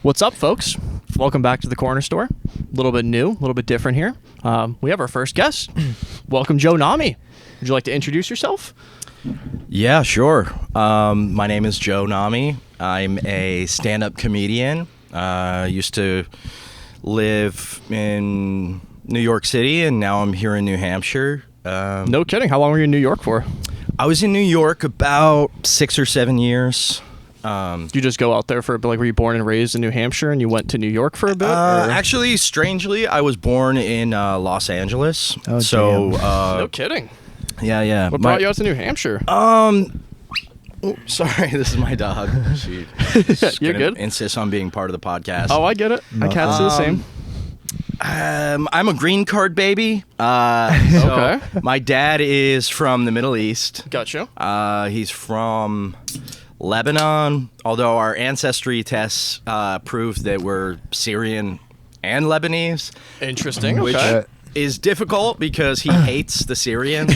What's up, folks? Welcome back to the Corner Store. A little bit new, a little bit different here. We have our first guest. Welcome, Joe Nahme. Would you like to introduce yourself? Yeah, sure. My name is Joe Nahme. I'm a stand-up comedian. Used to live in New York City, and now I'm here in New Hampshire. No kidding. How long were you in New York for? I was in New York about 6 or 7 years. You just go out there for a bit? Like, were you born and raised in New Hampshire, and you went to New York for a bit? Actually, strangely, I was born in Los Angeles. Oh, so no kidding. Yeah. What brought you out to New Hampshire? Sorry, this is my dog. She's You're good. Insists on being part of the podcast. Oh, I get it. My cats do the same. I'm a green card baby. Okay. My dad is from the Middle East. Gotcha. He's from Lebanon, although our ancestry tests proved that we're Syrian and Lebanese. Interesting. Which is difficult because he hates the Syrians.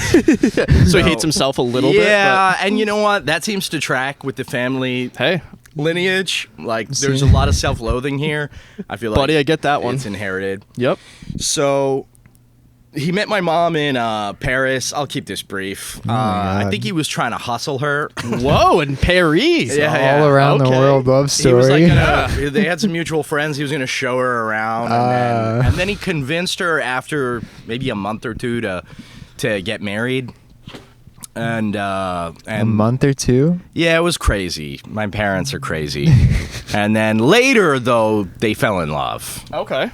So he hates himself a little bit? Yeah, and you know what? That seems to track with the family lineage. Like, there's a lot of self-loathing here. I feel like, buddy, I get that one. It's inherited. Yep. So he met my mom in Paris. I'll keep this brief. I think he was trying to hustle her. Whoa, in Paris. All around the world love story. He was like they had some mutual friends. He was gonna show her around, and then he convinced her after maybe a month or two to get married. And a month or two? Yeah, it was crazy. My parents are crazy. And then later, though, they fell in love. Okay.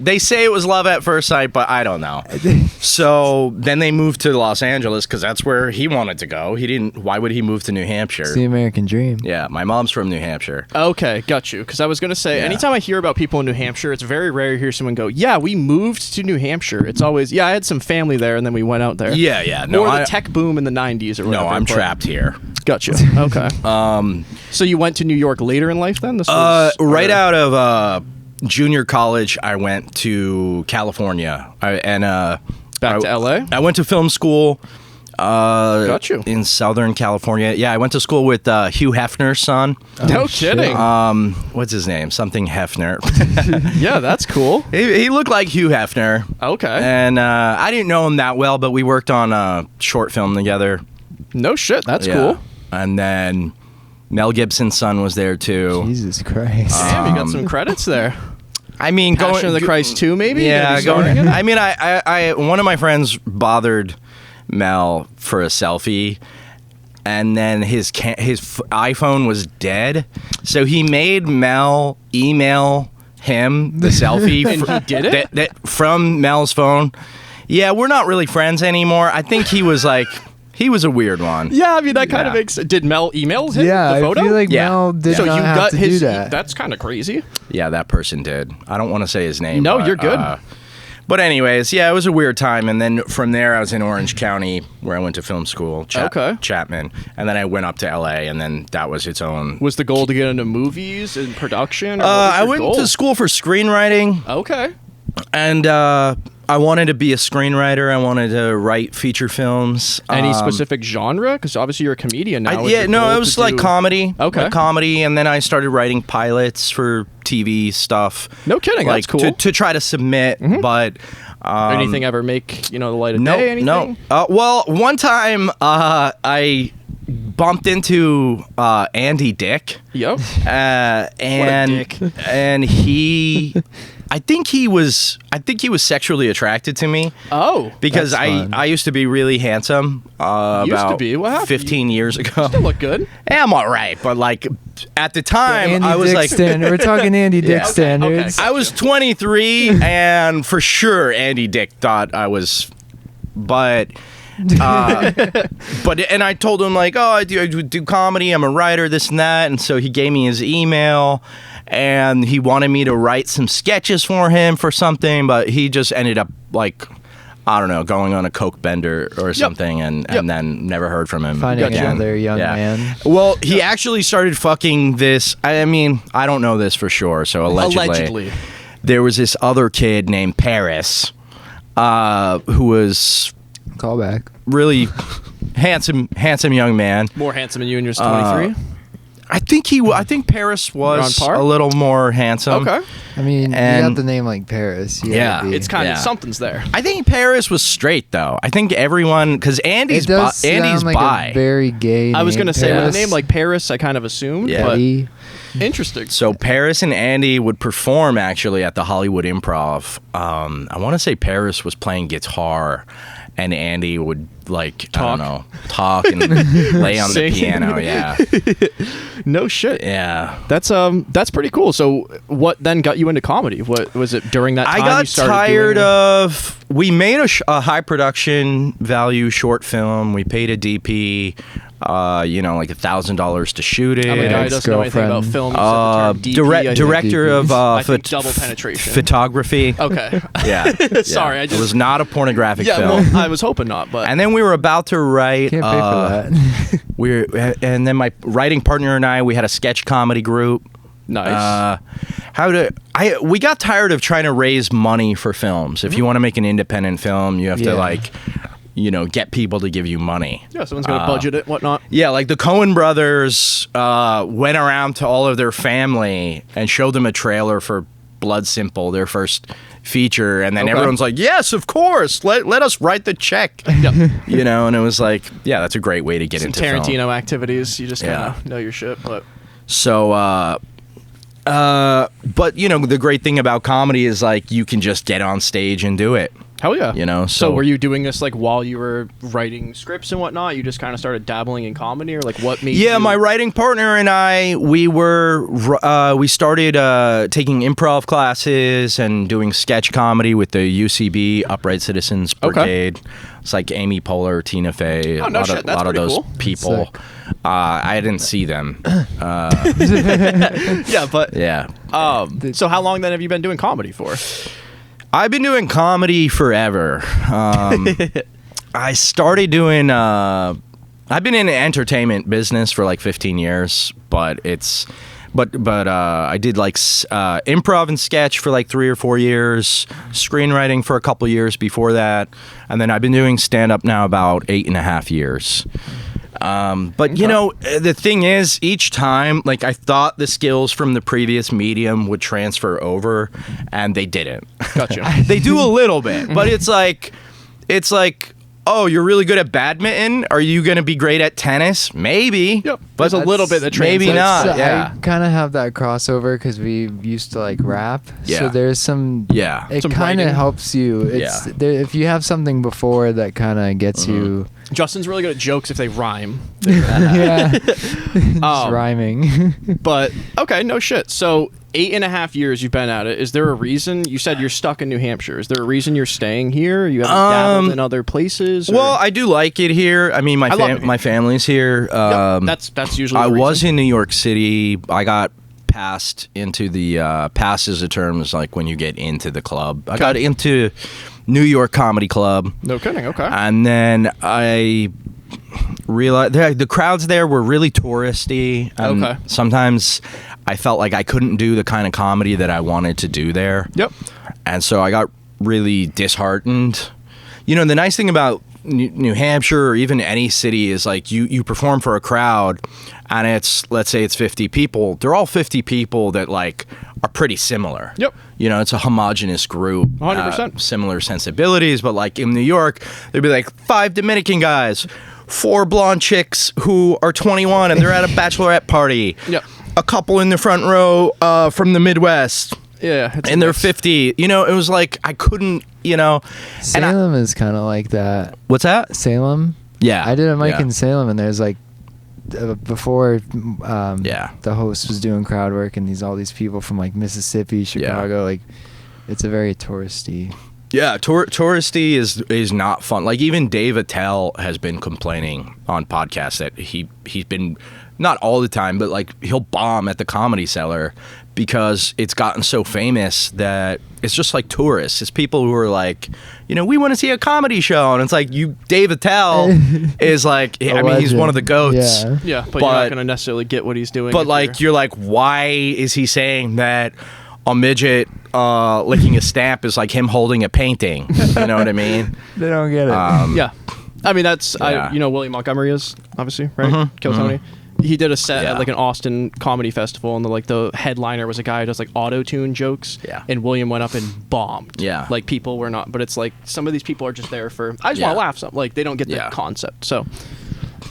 They say it was love at first sight, but I don't know. So then they moved to Los Angeles because that's where he wanted to go. He didn't. Why would he move to New Hampshire? It's the American dream. Yeah, my mom's from New Hampshire. Okay, got you. Because I was going to say, anytime I hear about people in New Hampshire, it's very rare to hear someone go, yeah, we moved to New Hampshire. It's always, yeah, I had some family there, and then we went out there. Yeah. No, or the tech boom in the 90s or whatever. No, I'm trapped here. Gotcha. Okay. So you went to New York later in life then? This was, right out of junior college, I went to California. Back to LA? I went to film school. Got you. In Southern California. Yeah, I went to school with Hugh Hefner's son. No kidding. What's his name? Something Hefner. Yeah, that's cool. He looked like Hugh Hefner. Okay. And I didn't know him that well, but we worked on a short film together. No shit, that's cool. And then Mel Gibson's son was there too. Jesus Christ. Damn, you got some credits there. I mean, Passion of the Christ 2, maybe? Yeah, I mean, I one of my friends bothered Mel for a selfie, and then his iPhone was dead, so he made Mel email him the selfie. And he did it? That from Mel's phone. Yeah, we're not really friends anymore. I think he was like... He was a weird one. Yeah, I mean, that kind of makes... Did Mel email him the photo? I feel like Mel did so not you have got to his, do that. That's kind of crazy. Yeah, that person did. I don't want to say his name. No, but, you're good. But anyways, yeah, it was a weird time. And then from there, I was in Orange County, where I went to film school, Chapman. And then I went up to L.A., and then that was its own... Was the goal to get into movies and production? Or I went to school for screenwriting. Okay. And I wanted to be a screenwriter. I wanted to write feature films. Any specific genre? Because obviously you're a comedian now. It was like comedy. Okay. Like comedy, and then I started writing pilots for TV stuff. No kidding, like, that's cool. To try to submit, but... anything ever make, the light of day? Anything? No. Well, one time I bumped into Andy Dick. Yep. And what a dick. And he... I think he was sexually attracted to me. Oh, because I used to be really handsome. Used to be? What happened? 15 years ago. Still look good. Yeah, I'm all right, but like at the time, I was Dick like, we're talking Andy Dick standards. I was 23, and for sure, Andy Dick thought I was, but. And I told him like, oh, I do comedy. I'm a writer, this and that, and so he gave me his email. And he wanted me to write some sketches for him for something, but he just ended up, like, I don't know, going on a coke bender or something, and then never heard from him. Finding another young man. Well, he actually started fucking this. I mean, I don't know this for sure, so allegedly. There was this other kid named Paris who was... Callback. Really handsome young man. More handsome than you when you're 23? I think Paris was on par? a little more handsome. Okay. I mean, And- you got the name like Paris. You Yeah. gotta be- It's kind of Yeah. something's there. I think Paris was straight though. I think everyone because Andy's It does sound Andy's like bi. a very gay. I was name, gonna say with Paris. a name like Paris, I kind of assumed, Yeah. but Petty. interesting. So Paris and Andy would perform actually at the Hollywood Improv. I want to say Paris was playing guitar, and Andy would like Talk. I don't know, talk and lay on the Sing. piano. Yeah, No shit. yeah. That's pretty cool. So what then got you into comedy? What was it during that time I got you started tired doing of. We made a high production value short film. We paid a DP, like $1,000 to shoot it. I'm a guy who doesn't know anything about Ex-girlfriend. film. except the term DP, I think. Director of I think double penetration. photography. Okay. Yeah. Sorry, Yeah. I It just was not a pornographic yeah. film. Well, I was hoping not, but And then we were about to write. Can't pay for that. And then my writing partner and we had a sketch comedy group. nice. We got tired of trying to raise money for films. If you want to make an independent film, you have Yeah. to get people to give you money. yeah, someone's got to budget it, whatnot. Yeah, like the Coen brothers went around to all of their family and showed them a trailer for Blood Simple, their first feature, and then Okay. everyone's like, "Yes, of course, let us write the check." Yep. And it was like, yeah, that's a great way to get Some into Tarantino film. activities. You just kind Yeah. of know your shit, but So, but the great thing about comedy is like you can just get on stage and do it. hell yeah. So So were you doing this like while you were writing scripts and whatnot? You just kind of started dabbling in comedy, or like what made Yeah, you... my writing partner and we started taking improv classes and doing sketch comedy with the UCB Upright Citizens Okay. Brigade. It's like Amy Poehler, Tina Fey, Oh, a no lot shit, of, that's lot of pretty those cool. people. Sick. I didn't see them. Yeah, but Yeah. so how long then have you been doing comedy for? I've been doing comedy forever. I started doing. I've been in the entertainment business for like 15 years, but I did like improv and sketch for like 3 or 4 years, screenwriting for a couple years before that, and then I've been doing stand up now about 8.5 years. But the thing is, each time, like I thought the skills from the previous medium would transfer over, and they didn't. Gotcha. They do a little bit, but it's like, oh, you're really good at badminton. Are you going to be great at tennis? Maybe. Yep. There's a little bit that maybe translates. not. So yeah. I kind of have that crossover because we used to like rap. Yeah. So there's some. Yeah. It Some kind of writing. helps you. It's Yeah. there, if you have something before that kind of gets you. Justin's really good at jokes if they rhyme. Yeah. Just Um, rhyming. But okay, no shit. So 8.5 years you've been at it. Is there a reason you said you're stuck in New Hampshire? Is there a reason you're staying here? You haven't dabbled in other places? or- Well, I do like it here. I mean, I love it here. my family's here. Yep, that's usually. I the was reason. in New York City. I got passed into the passes of terms like when you get into the club. I got into New York Comedy Club. No kidding. Okay. And then I realized the crowds there were really touristy. And Okay. sometimes I felt like I couldn't do the kind of comedy that I wanted to do there. Yep. And so I got really disheartened. The nice thing about New Hampshire or even any city is like you perform for a crowd and let's say it's 50 people. They're all 50 people that like are pretty similar. Yep. It's a homogenous group. 100%. Similar sensibilities, but like in New York, there'd be like 5 Dominican guys, 4 blonde chicks who are 21 and they're at a bachelorette party. Yep. A couple in the front row from the Midwest. Yeah. It's And they're nuts. 50. It was like I couldn't, and Salem is kind of like that. what's that? Salem. Yeah. I did a mic yeah. in Salem, and there's like before Yeah. the host was doing crowd work, and all these people from like Mississippi, Chicago, like it's a very touristy. Yeah, touristy is not fun. Like even Dave Attell has been complaining on podcasts that he's been not all the time, but like he'll bomb at the Comedy Cellar because it's gotten so famous that it's just like tourists. It's people who are like, we want to see a comedy show, and it's like Dave Attell is like, I mean, he's one of the goats. Yeah. Yeah, but you're not going to necessarily get what he's doing. But if like you're like, why is he saying that a midget licking a stamp is like him holding a painting? You know what I mean? They don't get it. yeah. I mean, that's Yeah. William Montgomery is obviously right. Kill Tony. He did a set Yeah. at like an Austin comedy festival, and the headliner was a guy who does like auto-tune jokes. Yeah. And William went up and bombed. Yeah. Like people were not, but it's like some of these people are just there for I just Yeah. want to laugh. Something like they don't get the Yeah. concept. So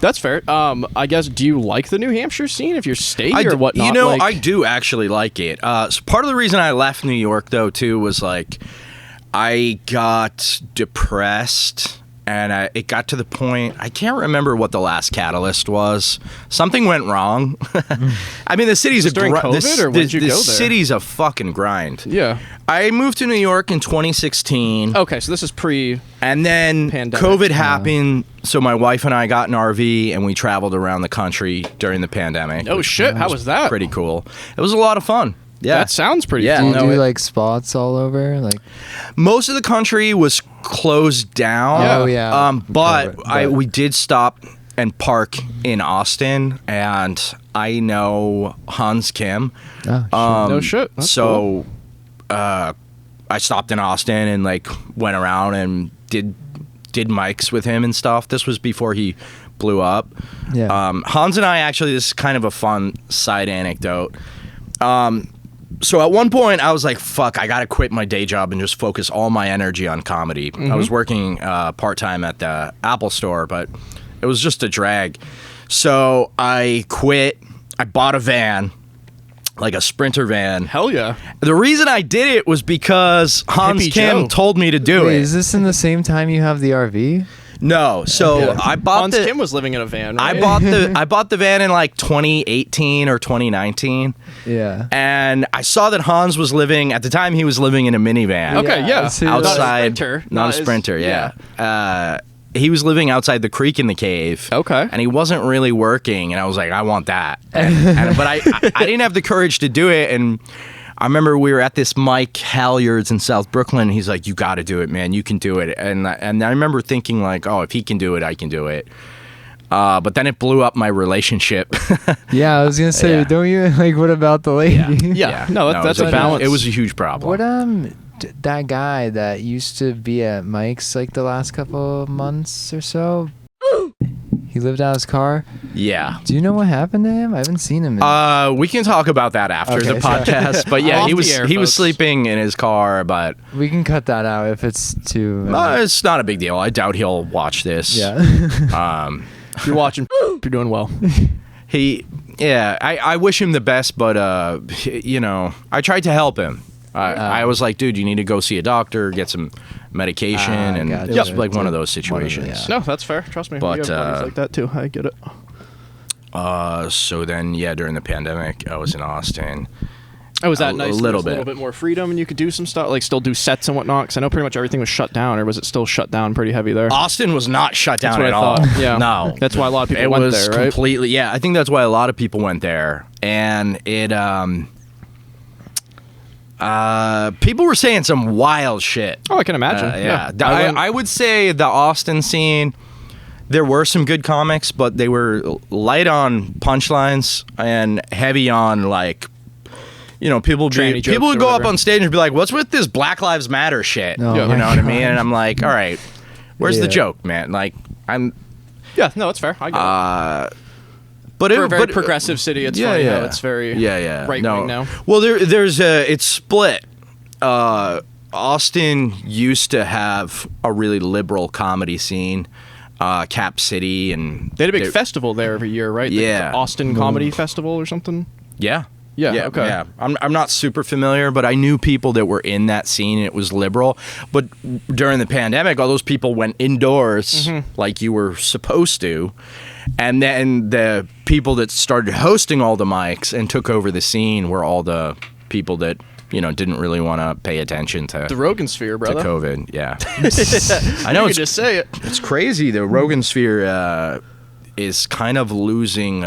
that's fair. I guess, do you like the New Hampshire scene if you're staying or whatnot? You know, like, I do actually like it. So part of the reason I left New York, though, too, was like I got depressed. And it got to the point, I can't remember what the last catalyst was. Something went wrong. I mean, the city's a during COVID, or when did you go there? city's a fucking grind. Yeah. I moved to New York in 2016. Okay, so this is pre. And then Pandemic. COVID happened, so my wife and I got an RV and we traveled around the country during the pandemic. Oh shit! How was that? Pretty cool. It was a lot of fun. Yeah. That sounds pretty. Yeah, Do you Cool. do it- like spots all over? Like, Most of the country was closed down. Yeah. oh yeah. But we did stop and park in Austin, and I know Hans Kim. Oh, shit. No shit. That's So I stopped in Austin and like went around and did mics with him and stuff. This was before he blew up. Yeah. Hans and I actually, this is kind of a fun side anecdote. So at one point I was like, fuck, I gotta quit my day job and just focus all my energy on comedy. I was working part-time at the Apple store, but it was just a drag. So I quit. I bought a van, like a Sprinter van. Hell yeah. The reason I did it was because Hans Hippie Kim Joe. told me to do Wait, it. is this in the same time you have the RV? No, so Yeah. I bought Hans the Kim was living in a van. I Right? bought the van in like 2018 or 2019, Yeah. and I saw that Hans was living at the time. He was living in a minivan. Okay, yeah. so Not a outside, Sprinter. not a as- Sprinter. Yeah. He was living outside the creek in the cave. Okay. And he wasn't really working, and I was like, I want that. But I didn't have the courage to do it, and I remember we were at this Mike Halyard's in South Brooklyn. And he's like, "You got to do it, man. You can do it." And I remember thinking like, "Oh, if he can do it, I can do it." But then it blew up my relationship. Yeah, I was gonna say, Yeah. don't you like? What about the lady? Yeah. No, that's it a was balance. It was a huge problem. What that guy that used to be at Mike's like the last couple of months or so? He lived out his car. Yeah. Do you know what happened to him? I haven't seen him. In, We can talk about that after Okay, the sorry. podcast. But yeah, Off he the was air, he was folks. sleeping in his car, but we can cut that out if it's too. it's not a big deal. I doubt he'll watch this. yeah. If you're watching, you're doing well. I wish him the best, but I tried to help him. I was like, dude, you need to go see a doctor, get some medication, and gotcha. just like one of those One situations. of No, that's fair. Trust me. But, we have buddies like that too. I get it. So then, during the pandemic, I was in Austin. Oh, was that A nice? little There was a little bit. bit more freedom, and you could do some stuff, like still do sets and whatnot. Because I know pretty much everything was shut down, or was it still shut down pretty heavy there? Austin was not shut That's down what at I all. thought. Yeah. No. That's why a lot of people It went was there, right? completely, yeah. I think that's why a lot of people went there. And it, people were saying some wild shit. Oh, I can imagine. Yeah. I went- I would say the Austin scene, there were some good comics, but they were light on punchlines and heavy on like, people Tranny jokes would or go up whatever. on stage and be like, "What's with this Black Lives Matter shit?" Oh You my know what I mean? God. And I'm like, "All right, where's the Yeah. joke, man?" Like, I'm, yeah, no, it's fair. I get it. but For a very but progressive city, it's funny how it's very right wing now. Well, it's split. Austin used to have a really liberal comedy scene, Cap City, and They had a big festival there every year, right? Yeah. The Austin Comedy Festival or something. Yeah. Yeah, okay. Yeah. I'm not super familiar, but I knew people that were in that scene, and it was liberal. But during the pandemic, all those people went indoors like you were supposed to. And then the people that started hosting all the mics and took over the scene were all the people that, didn't really want to pay attention to The Rogan Sphere, to brother. COVID. Yeah. I know You it's could just say it. it's crazy. The Rogan Sphere is kind of losing.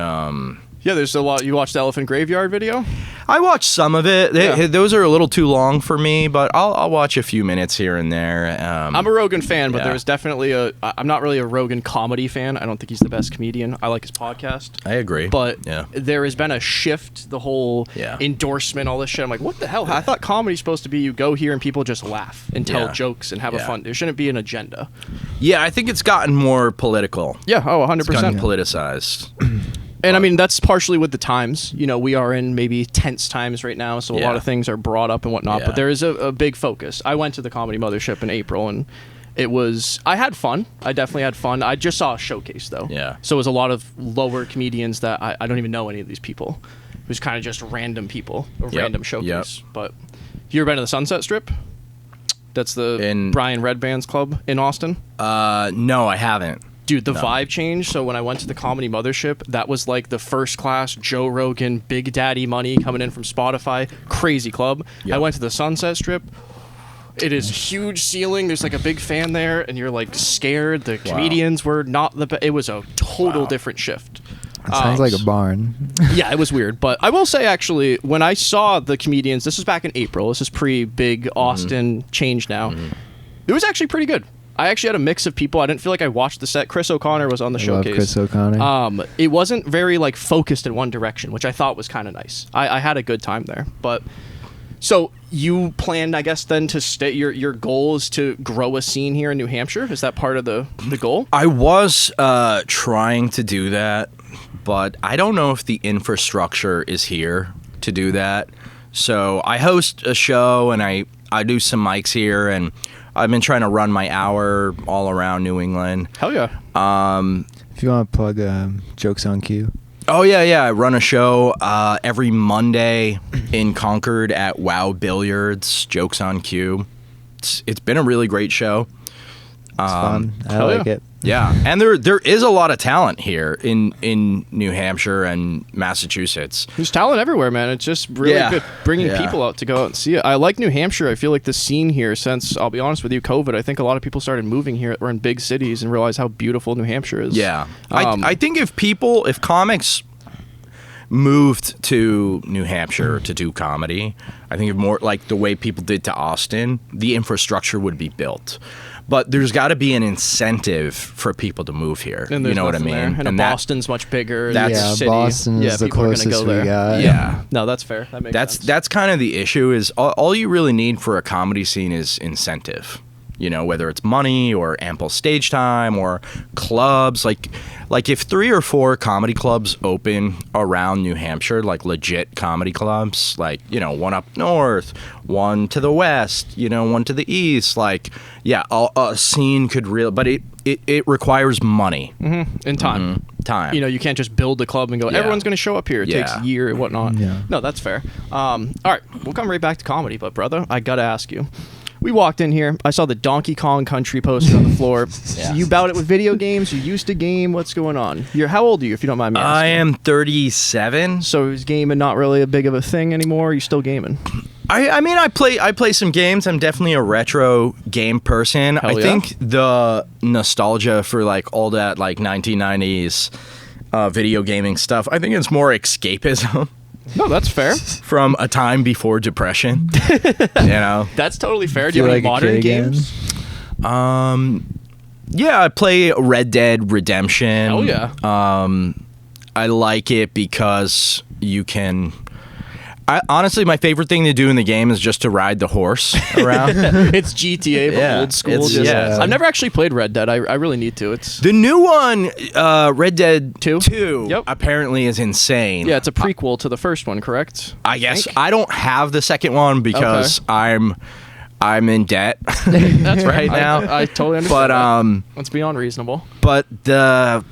Yeah, there's a lot. You watched the Elephant Graveyard video? I watched some of it. Yeah. Those are a little too long for me, but I'll watch a few minutes here and there. I'm a Rogan fan, but yeah. there's definitely I'm not really a Rogan comedy fan. I don't think he's the best comedian. I like his podcast. I agree. But yeah. there has been a shift, the whole Yeah. endorsement, all this shit. I'm like, what the hell? I thought comedy's supposed to be you go here and people just laugh and tell Yeah. jokes and have a Yeah. fun. There shouldn't be an agenda. Yeah, I think it's gotten more political. Yeah, oh, It's gotten 100%. politicized. And I mean, that's partially with the times. You know, we are in maybe tense times right now, so a lot of things are brought up and whatnot. Yeah. But there is a big focus. I went to the Comedy Mothership in April, and I had fun. I definitely had fun. I just saw a showcase, though. Yeah. So it was a lot of lower comedians that I don't even know any of these people. It was kind of just random people, a random showcase. But you ever been to the Sunset Strip? That's the Brian Redband's club in Austin? No, I haven't. Dude, the vibe changed. So when I went to the Comedy Mothership, that was like the first class Joe Rogan, Big Daddy money coming in from Spotify, crazy club. Yep. I went to the Sunset Strip. It is huge ceiling. There's like a big fan there, and you're like scared. The comedians were not the best. It was a total different shift. It sounds like a barn. Yeah, it was weird. But I will say, actually, when I saw the comedians, this was back in April. This is pre-big Austin change now. It was actually pretty good. I actually had a mix of people. I didn't feel like I watched the set. Chris O'Connor was on the showcase. Love Chris O'Connor. It wasn't very like focused in one direction, which I thought was kind of nice. I had a good time there. But so you planned, I guess, then to stay. Your goal is to grow a scene here in New Hampshire. Is that part of the goal? I was trying to do that, but I don't know if the infrastructure is here to do that. So I host a show and I do some mics here, and I've been trying to run my hour all around New England. Hell yeah. If you want to plug Jokes on Cue. Oh, yeah. I run a show every Monday in Concord at Wow Billiards, Jokes on Cue. It's been a really great show. It's fun. I like it. Yeah, and there is a lot of talent here in New Hampshire and Massachusetts. There's talent everywhere, man. It's just really good bringing people out to go out and see it. I like New Hampshire. I feel like the scene here, since, I'll be honest with you, COVID, I think a lot of people started moving here or in big cities and realized how beautiful New Hampshire is. Yeah. I think if comics moved to New Hampshire to do comedy, I think if more like the way people did to Austin, the infrastructure would be built. But there's got to be an incentive for people to move here. And you know what I mean? There. And Boston's much bigger. That's city. Boston is the people closest are gonna go there. we got. Yeah. No, that's fair. That makes sense. That's kind of the issue is all you really need for a comedy scene is incentive. You know, whether it's money or ample stage time or clubs. Like if 3 or 4 comedy clubs open around New Hampshire, like legit comedy clubs, like, you know, one up north, one to the west, you know, one to the east, like, yeah, a scene could but it requires money. And time. Time. You know, you can't just build a club and go, everyone's going to show up here. It takes a year and whatnot. Yeah. No, that's fair. All right, we'll come right back to comedy, but brother, I got to ask you. We walked in here. I saw the Donkey Kong Country poster on the floor. You bout it with video games? You used to game? What's going on? How old are you, if you don't mind me asking? I am 37. So is gaming not really a big of a thing anymore? Are you still gaming? I mean, I play some games. I'm definitely a retro game person. I think the nostalgia for like all that like 1990s video gaming stuff, I think it's more escapism. No, that's fair. From a time before depression. You know? That's totally fair. Do you have any modern games? Yeah, I play Red Dead Redemption. Hell yeah. I like it because you can... honestly, my favorite thing to do in the game is just to ride the horse around. It's GTA, but old school. I've never actually played Red Dead. I really need to. It's the new one, Red Dead 2, Yep. apparently is insane. Yeah, it's a prequel to the first one, correct? I guess. I don't have the second one because I'm in debt. That's right now. I totally understand. But that's beyond reasonable. But the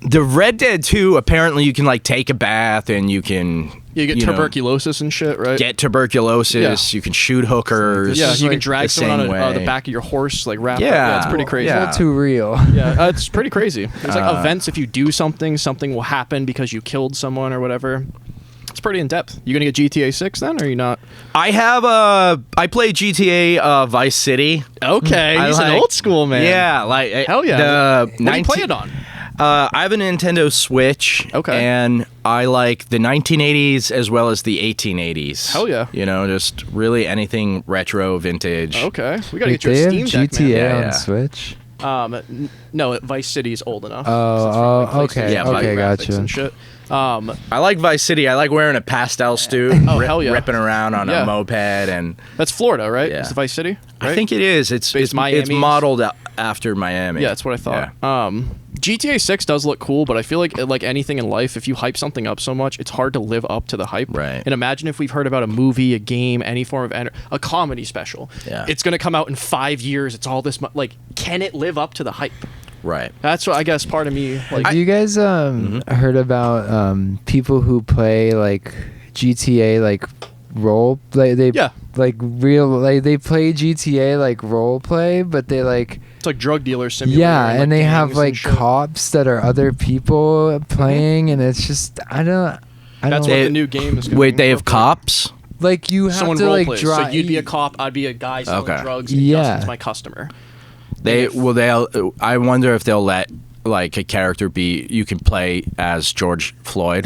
Red Dead 2, apparently you can like take a bath and you can... You get tuberculosis and shit, right? Get tuberculosis. You can shoot hookers. Yeah, you can drag someone on the back of your horse, like wrap. Yeah, it's pretty crazy. It's not too real. Yeah, it's pretty crazy. There's like events. If you do something will happen because you killed someone or whatever. It's pretty in depth. You gonna get GTA 6 then, or are you not? I play GTA Vice City. Okay, he's an old school man. Yeah, like hell yeah. What do you play it on? I have a Nintendo Switch. Okay. And I like the 1980s as well as the 1880s. Hell yeah. You know, just really anything retro, vintage. Okay. We gotta get They your have Steam Deck, GTA man. on Yeah. Switch. No, Vice City's old enough. Okay. Yeah, Okay, graphics gotcha. and shit. I like Vice City. I like wearing a pastel suit. Hell yeah. Ripping around on Yeah. a moped and... That's Florida, right? Yeah. It's the Vice City. I right? think it is. It's Miami. modeled after Miami. Yeah, that's what I thought. GTA 6 does look cool, but I feel like anything in life, if you hype something up so much, it's hard to live up to the hype. Right. And imagine if we've heard about a movie, a game, any form of a comedy special. Yeah. It's going to come out in 5 years. It's all this like, can it live up to the hype? Right. That's what I guess part of me like. Do you guys heard about people who play like GTA like role play? They like real like they play GTA like role play, but they like it's like drug dealer simulator. Yeah, and and they have gangs like and shit. cops that are other people playing, and it's just I don't. That's what the new game is. Wait, they have cops? Like you have Someone to role like plays. drive. So you'd be a cop, I'd be a guy selling drugs, and Yeah. Justin's my customer. I wonder if they'll let like a character be. You can play as George Floyd.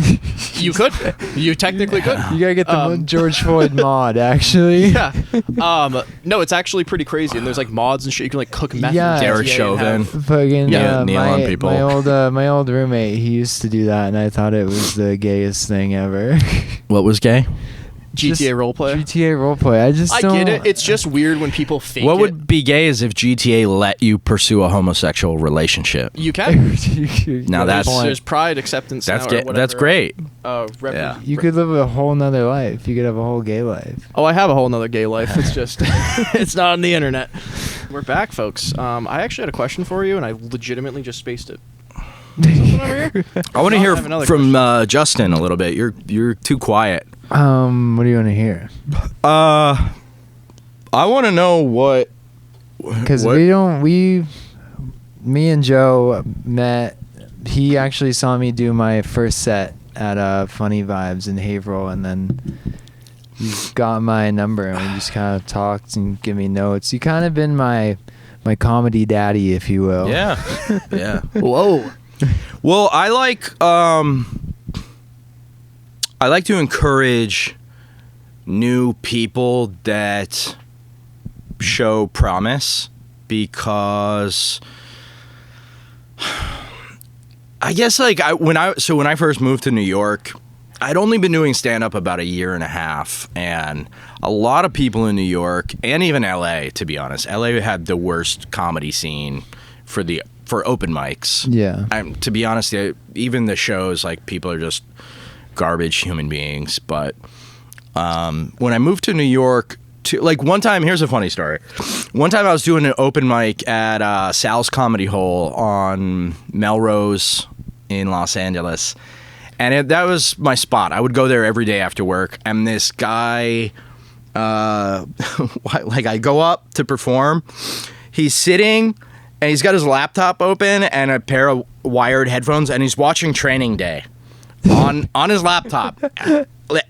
You could. You technically could. You gotta get the George Floyd mod, actually. Yeah. No, it's actually pretty crazy, and there's like mods and shit. You can like cook meth. Yeah. in Derek GTA and Chauvin. have- Fucking Yeah, kneel on people. My old roommate, he used to do that, and I thought it was the gayest thing ever. What was gay? GTA roleplay. GTA roleplay. I just I don't. get it. It's just weird when people fake What it. would be gay is if GTA let you pursue a homosexual relationship. You can. Now There's, that's there's pride, acceptance. that's now, or gay. whatever. That's great. Yeah. You could live a whole nother life. You could have a whole gay life. Oh, I have a whole nother gay life. It's just, it's not on the internet. We're back, folks. I actually had a question for you, and I legitimately just spaced it. Something over here? I want to I hear have another from Justin a little bit. You're too quiet. What do you want to hear? I want to know what. Because what- me and Joe met. He actually saw me do my first set at Funny Vibes in Haverhill, and then he got my number, and we just kind of talked and give me notes. You kind of been my comedy daddy, if you will. Yeah. Yeah. Whoa. Well, I like to encourage new people that show promise, because I guess like when I first moved to New York, I'd only been doing stand up about a year and a half, and a lot of people in New York and even LA, to be honest, LA had the worst comedy scene for open mics. Yeah. To be honest, even the shows, like, people are just garbage human beings. But when I moved to New York, like, one time, here's a funny story. One time I was doing an open mic at Sal's Comedy Hole on Melrose in Los Angeles. And that was my spot. I would go there every day after work. And this guy, like, I go up to perform. He's sitting, and he's got his laptop open and a pair of wired headphones, and he's watching Training Day on his laptop.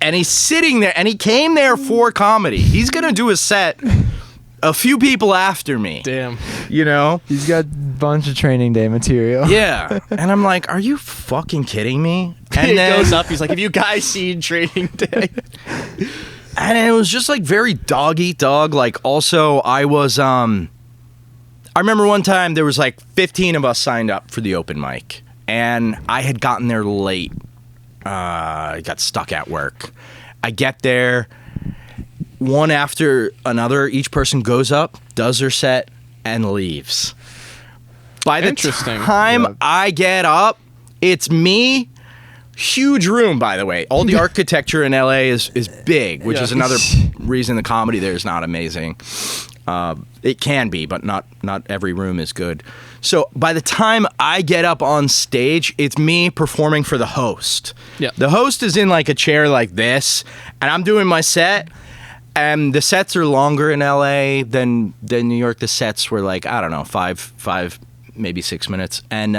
And he's sitting there, and he came there for comedy. He's going to do a set a few people after me. Damn. You know? He's got a bunch of Training Day material. Yeah. And I'm like, are you fucking kidding me? And He then goes up. He's like, "Have you guys seen Training Day?" And it was just like very dog eat dog. Like, also, I remember one time there was like 15 of us signed up for the open mic, and I had gotten there late. I got stuck at work. I get there, one after another, each person goes up, does their set, and leaves. By the Interesting. time Yeah. I get up, it's me. Huge room, by the way. All the architecture in LA is big, which Yeah. is another reason the comedy there is not amazing. It can be, but not every room is good. So by the time I get up on stage, it's me performing for the host. Yeah. The host is in like a chair like this, and I'm doing my set. And the sets are longer in LA than New York. The sets were like, I don't know, five, maybe 6 minutes. And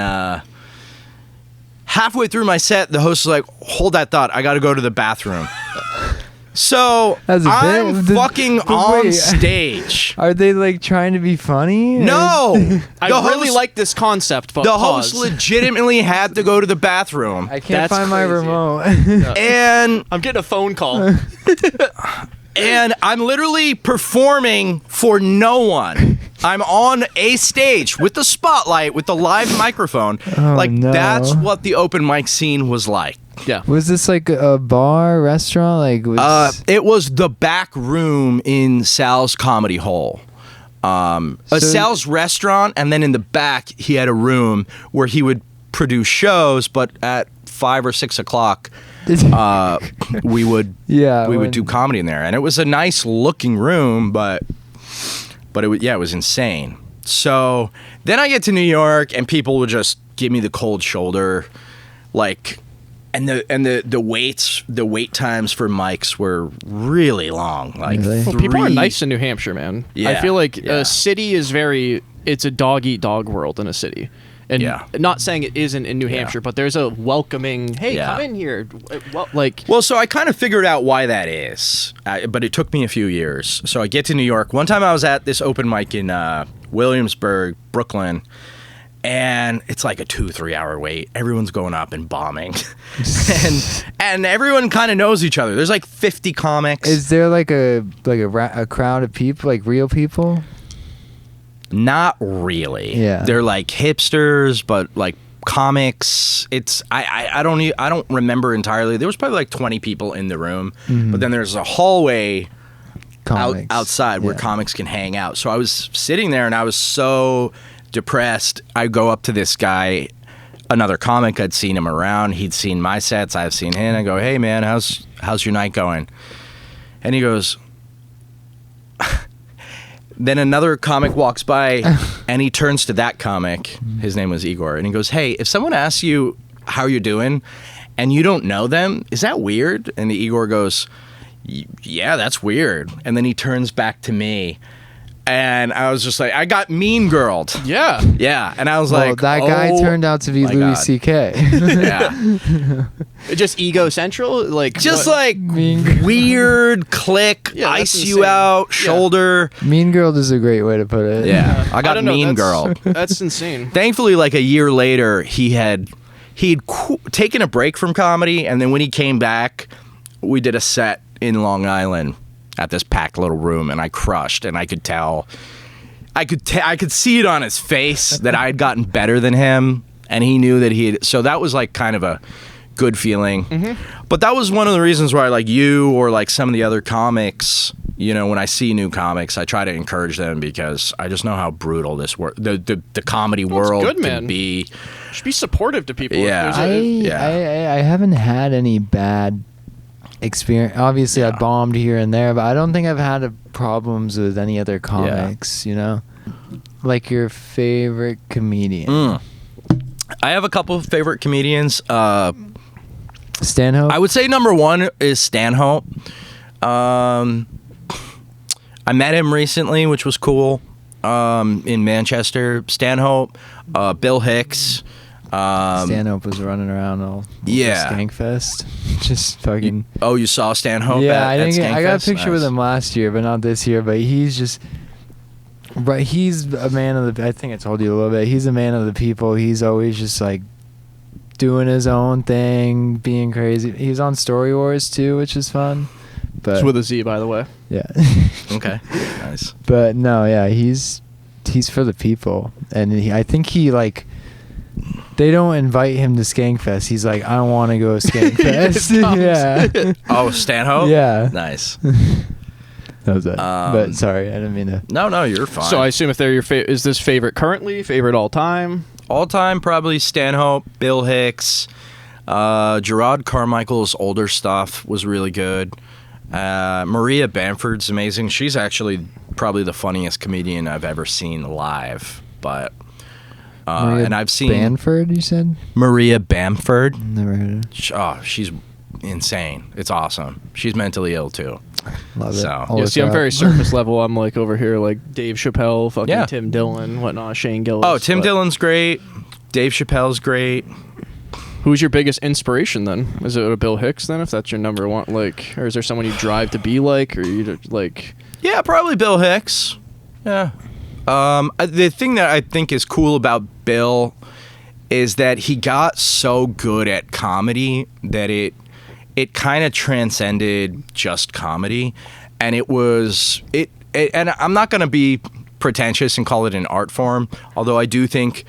halfway through my set, the host is like, "Hold that thought, I got to go to the bathroom." So That's a I'm bit- fucking but on wait. stage. Are they like trying to be funny? No, I the really host- like this concept, but the pause. host legitimately had to go to the bathroom, I can't That's find my crazy. remote. and I'm getting a phone call. I'm literally performing for no one. I'm on a stage with the spotlight, with the live microphone. Oh, like, no. that's what the open mic scene was like. Yeah. Was this like a bar, restaurant? Like, was It was the back room in Sal's Comedy Hole. a Sal's restaurant, and then in the back he had a room where he would produce shows, but at 5 or 6 o'clock we would do comedy in there, and it was a nice looking room, but it was insane. So then I get to New York, and people would just give me the cold shoulder, like, and the wait times for mics were really long. Like, Really? Well, people are nice in New Hampshire, man. Yeah, I feel like yeah. a city is it's a dog eat dog world in a city. And not saying it isn't in New Hampshire, but there's a welcoming, hey, come in here. Well, so I kind of figured out why that is, but it took me a few years. So I get to New York. One time I was at this open mic in Williamsburg, Brooklyn, and it's like a 2-3 hour wait. Everyone's going up and bombing, and everyone kind of knows each other. There's like 50 comics. Is there like a crowd of people, like real people? Not really. Yeah. They're like hipsters, but like comics. It's I don't remember entirely. There was probably like 20 people in the room, but then there's a hallway outside where comics can hang out. So I was sitting there and I was so depressed. I go up to this guy, another comic. I'd seen him around. He'd seen my sets. I've seen him. I go, hey man, how's your night going? And he goes. Then another comic walks by, and he turns to that comic. His name was Igor, and he goes, hey, if someone asks you how you're doing and you don't know them, is that weird? And the Igor goes, yeah, that's weird. And then he turns back to me, and I was just like, I got mean girled. yeah. Yeah, and I was like, that guy turned out to be my Louis God. C.K. Yeah. Just ego central? Like, Just what? like Mean weird, click, Yeah, that's ice you insane. out, Yeah. shoulder. Mean Girl is a great way to put it. Yeah, I got don't know, mean that's- girl. That's insane. Thankfully, like a year later, he'd taken a break from comedy, and then when he came back, we did a set in Long Island at this packed little room, and I crushed, and I could tell, I could see it on his face that I had gotten better than him, and he knew that so that was like kind of a good feeling. But that was one of the reasons why, like you or like some of the other comics, you know, when I see new comics, I try to encourage them because I just know how brutal this the comedy world good, can man. be. Just be supportive to people. Yeah. I haven't had any bad experience. Obviously, I bombed here and there, but I don't think I've had problems with any other comics, you know? Like your favorite comedian. I have a couple of favorite comedians. Stanhope? I would say number one is Stanhope. I met him recently, which was cool, in Manchester. Stanhope, Bill Hicks. Stanhope was running around all Skankfest. Just fucking... Oh, you saw Stanhope Yeah, at I got a Skankfest? picture with Nice. him last year, but not this year. But he's just... Right, he's a man of the... I think I told you a little bit. He's a man of the people. He's always just like doing his own thing, being crazy. He's on Story Wars too, which is fun. But It's with a Z, by the way. yeah. Okay, nice. But no, yeah, he's for the people, and I think he like... They don't invite him to Skankfest. He's like, I don't want to go to Skankfest. Yeah. Oh, Stanhope? Yeah. Nice. That was it. But sorry, I didn't mean to. No, you're fine. So I assume if they're your favorite, is this favorite currently, favorite all time? All time, probably Stanhope, Bill Hicks, Gerard Carmichael's older stuff was really good. Maria Bamford's amazing. She's actually probably the funniest comedian I've ever seen live. But and I've seen Bamford. You said Maria Bamford. never heard of. Oh, she's insane. It's awesome. She's mentally ill too. Love it. So- I'll Yeah, look see, I'm her very up. surface level. I'm like over here, like Dave Chappelle, fucking Yeah. Tim Dillon, whatnot, Shane Gillis. Oh, Tim but Dillon's great. Dave Chappelle's great. Who's your biggest inspiration then? Is it a Bill Hicks then, if that's your number one? Like, or is there someone you drive to be like, or you like? Yeah, probably Bill Hicks. Yeah. The thing that I think is cool about Bill is that he got so good at comedy that it kind of transcended just comedy, and it and I'm not going to be pretentious and call it an art form, although I do think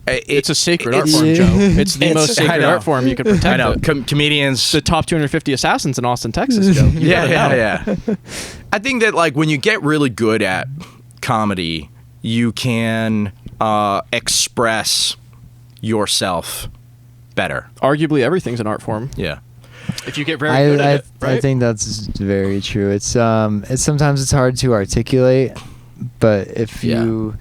It's a sacred art it's- form, Joe. It's the It's- most I sacred know. art form you could protect. I know It. comedians. The top 250 assassins in Austin, Texas, Joe. You gotta know. Yeah. I think that like when you get really good at comedy, you can express yourself better. Arguably, everything's an art form. Yeah. If you get very good at it, right? I think that's very true. It's sometimes it's hard to articulate, but if you're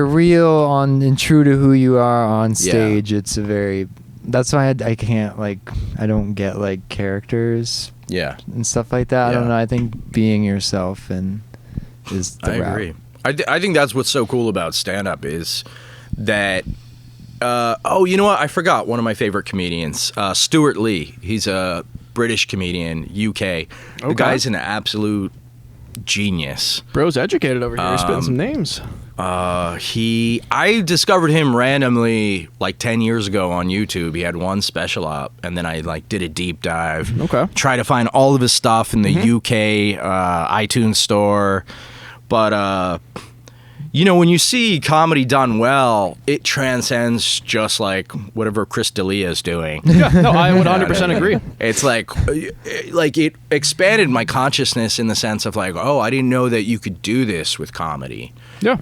real and true to who you are on stage, it's a very. That's why I can't I don't get characters. Yeah. And stuff like that. I don't know. I think being yourself is the route. Agree. I think that's what's so cool about stand-up is that. You know what? I forgot one of my favorite comedians, Stuart Lee. He's a British comedian, UK. Okay. The guy's an absolute genius. Bro's educated over here. He's spitting some names. I discovered him randomly 10 years ago on YouTube. He had one special up, and then I did a deep dive. Okay. Try to find all of his stuff in the UK iTunes store, but. When you see comedy done well, it transcends just whatever Chris D'Elia is doing. Yeah, no, I would 100% agree. It's it expanded my consciousness in the sense of I didn't know that you could do this with comedy. Yeah.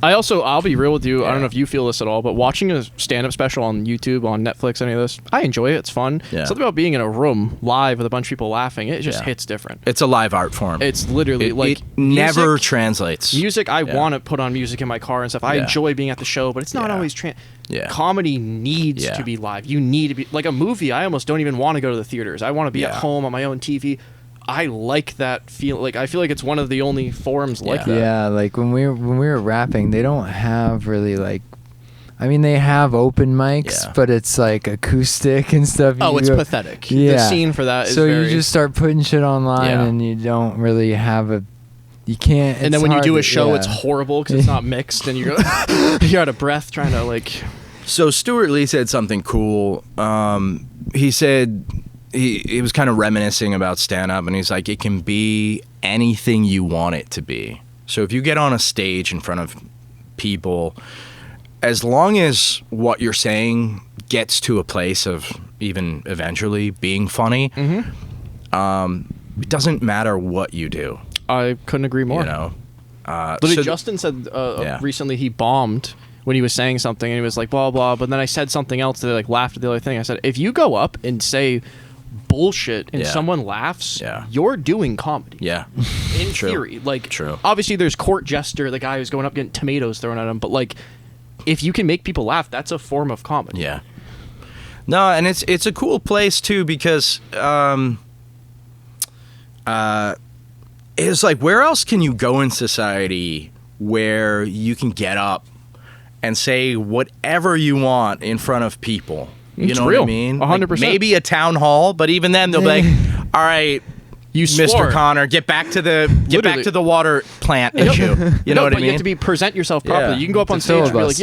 I'll be real with you. Yeah. I don't know if you feel this at all, but watching a stand-up special on YouTube, on Netflix, any of this, I enjoy it. It's fun. Yeah. Something about being in a room live with a bunch of people laughing, it just hits different. It's a live art form. It's literally it never translates. Music, I want to put on music in my car and stuff. I enjoy being at the show, but it's not always comedy needs to be live. You need to be like a movie. I almost don't even want to go to the theaters. I want to be at home on my own TV. I like that feel. I feel like it's one of the only forums like that. Yeah, when we were rapping, they don't have really they have open mics, but it's acoustic and stuff. Oh, it's pathetic. Yeah. The scene for that is you just start putting shit online and you don't really have you can't. And then when you do a show, it's horrible because it's not mixed and you're out of breath trying to So Stuart Lee said something cool. He said. He was kind of reminiscing about stand-up, and he's like, it can be anything you want it to be. So if you get on a stage in front of people, as long as what you're saying gets to a place of even eventually being funny, it doesn't matter what you do. I couldn't agree more. Literally, Justin said recently he bombed when he was saying something, and he was like, blah, blah, but then I said something else, they laughed at the other thing. I said, if you go up and say bullshit and someone laughs, you're doing comedy. Yeah. In theory. True. Obviously there's Court Jester, the guy who's going up getting tomatoes thrown at him, but if you can make people laugh, that's a form of comedy. Yeah. No, and it's a cool place too because it's where else can you go in society where you can get up and say whatever you want in front of people? You know what I mean? 100%. Maybe a town hall, but even then they'll be all right, you Mr. swore. Connor, get back to the water plant issue. You know what I mean? You have to present yourself properly. You can go up on stage and be like,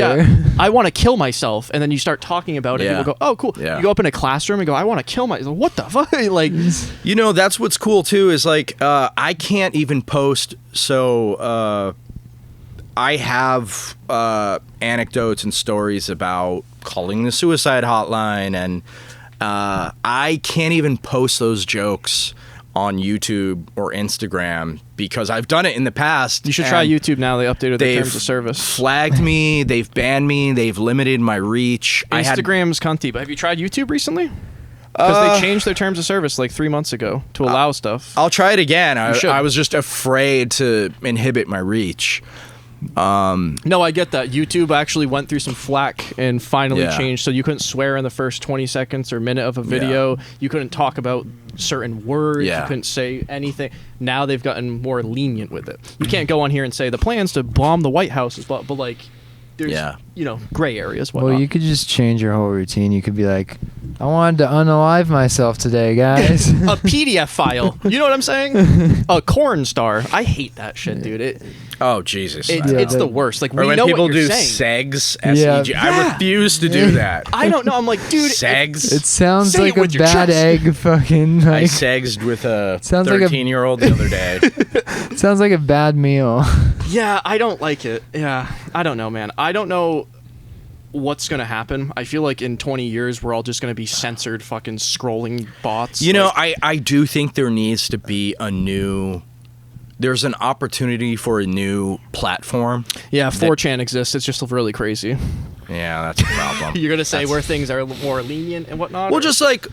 I want to kill myself, and then you start talking about it. People go, oh, cool. Yeah. You go up in a classroom and go, I want to kill myself. What the fuck? That's what's cool too is I can't even post. So I have anecdotes and stories about calling the suicide hotline, and I can't even post those jokes on YouTube or Instagram because I've done it in the past. You should try YouTube now. They updated their terms of service. Flagged me. They've banned me. They've limited my reach. Instagram's cunty, but have you tried YouTube recently? Because they changed their terms of service 3 months ago to allow stuff. I'll try it again. I was just afraid to inhibit my reach. No, I get that. YouTube actually went through some flack and finally changed, so you couldn't swear in the first 20 seconds or minute of a video. You couldn't talk about certain words. You couldn't say anything. Now they've gotten more lenient with it. You can't go on here and say the plans to bomb the White House, but there's gray areas. Whatnot. Well, you could just change your whole routine. You could be like, I wanted to unalive myself today, guys. A PDF file. You know what I'm saying? A corn star. I hate that shit, dude. Oh, Jesus. It's the worst. We when know people what you're do saying. segs, S-E-G. I refuse to do that. I don't know. I'm like, dude. Segs? It sounds like a bad egg fucking. I segged with a 13-year-old the other day. It sounds like a bad meal. Yeah, I don't like it. Yeah, I don't know, man. I don't know what's going to happen. I feel like in 20 years, we're all just going to be censored fucking scrolling bots. I do think there needs to be a new there's an opportunity for a new platform. Yeah, 4chan exists. It's just really crazy. Yeah, that's a problem. You're gonna say where things are more lenient and whatnot? Well, or? just like,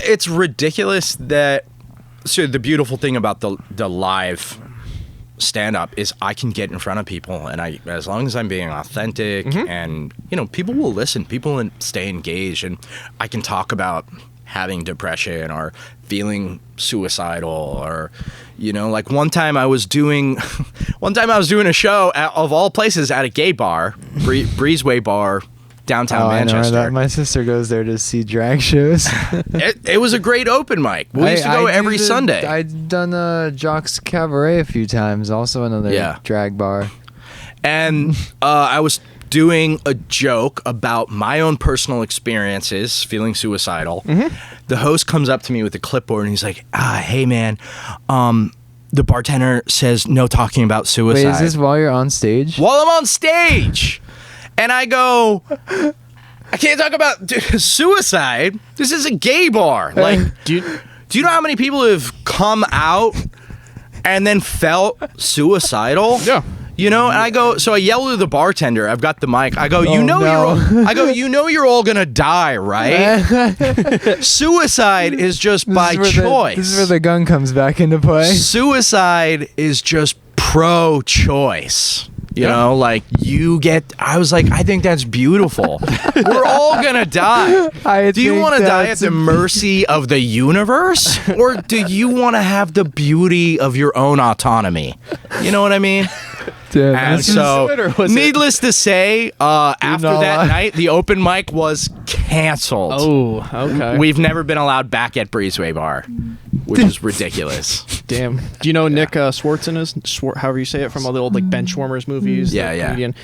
it's ridiculous that. So the beautiful thing about the live stand-up is I can get in front of people, and as long as I'm being authentic, and people will listen, people will stay engaged, and I can talk about having depression or feeling suicidal, or like one time I was doing a show of all places at a gay bar, Breezeway Bar, downtown Manchester. I know that. My sister goes there to see drag shows. It was a great open mic. We used to go every Sunday. I'd done Jock's Cabaret a few times, also another drag bar. And I was doing a joke about my own personal experiences feeling suicidal. The host comes up to me with a clipboard and he's like, hey man, the bartender says no talking about suicide. Wait, is this while you're on stage? While I'm on stage. And I go, I can't talk about suicide. This is a gay bar. Like, do you know how many people have come out and then felt suicidal? Yeah. And I go, so I yell to the bartender. I've got the mic. I go, you're all gonna die, right? Suicide is just by choice. This is where the gun comes back into play. Suicide is just pro-choice. I was like, I think that's beautiful. We're all gonna die. Do you want to die at the mercy of the universe? Or do you want to have the beauty of your own autonomy? You know what I mean? Damn, and so, needless to say, after that night, the open mic was canceled. Oh, okay. We've never been allowed back at Breezeway Bar, which is ridiculous. Damn. Do you know Nick Swartzen however you say it, from all the old like Benchwarmers movies? Comedian.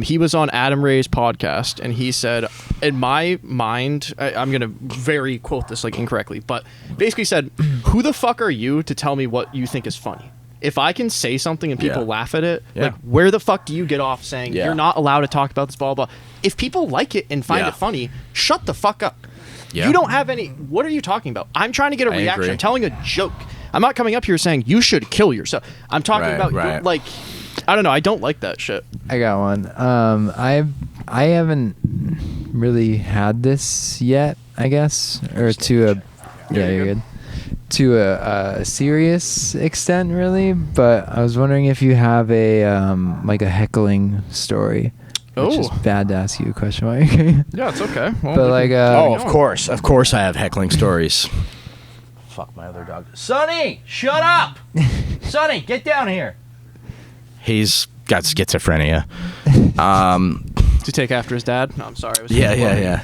He was on Adam Ray's podcast, and he said, in my mind, I'm gonna very quote this like incorrectly, but basically said, "Who the fuck are you to tell me what you think is funny? If I can say something and people laugh at it, like where the fuck do you get off saying you're not allowed to talk about this, blah, blah, blah? If people like it and find it funny, shut the fuck up. You don't have any... What are you talking about? I'm trying to get a reaction. Agree. I'm telling a joke. I'm not coming up here saying you should kill yourself. I'm talking about like... I don't know. I don't like that shit. I got one. I haven't really had this yet, I guess. Or to a... Yeah, you're good. To a serious extent, really, but I was wondering if you have a like a heckling story. Which is bad to ask you a question while you're going. Yeah, it's okay. Well, but like, of course, I have heckling stories. Fuck my other dog, Sonny. Shut up, Sonny. Get down here. He's got schizophrenia. To take after his dad? No, I'm sorry. I was yeah.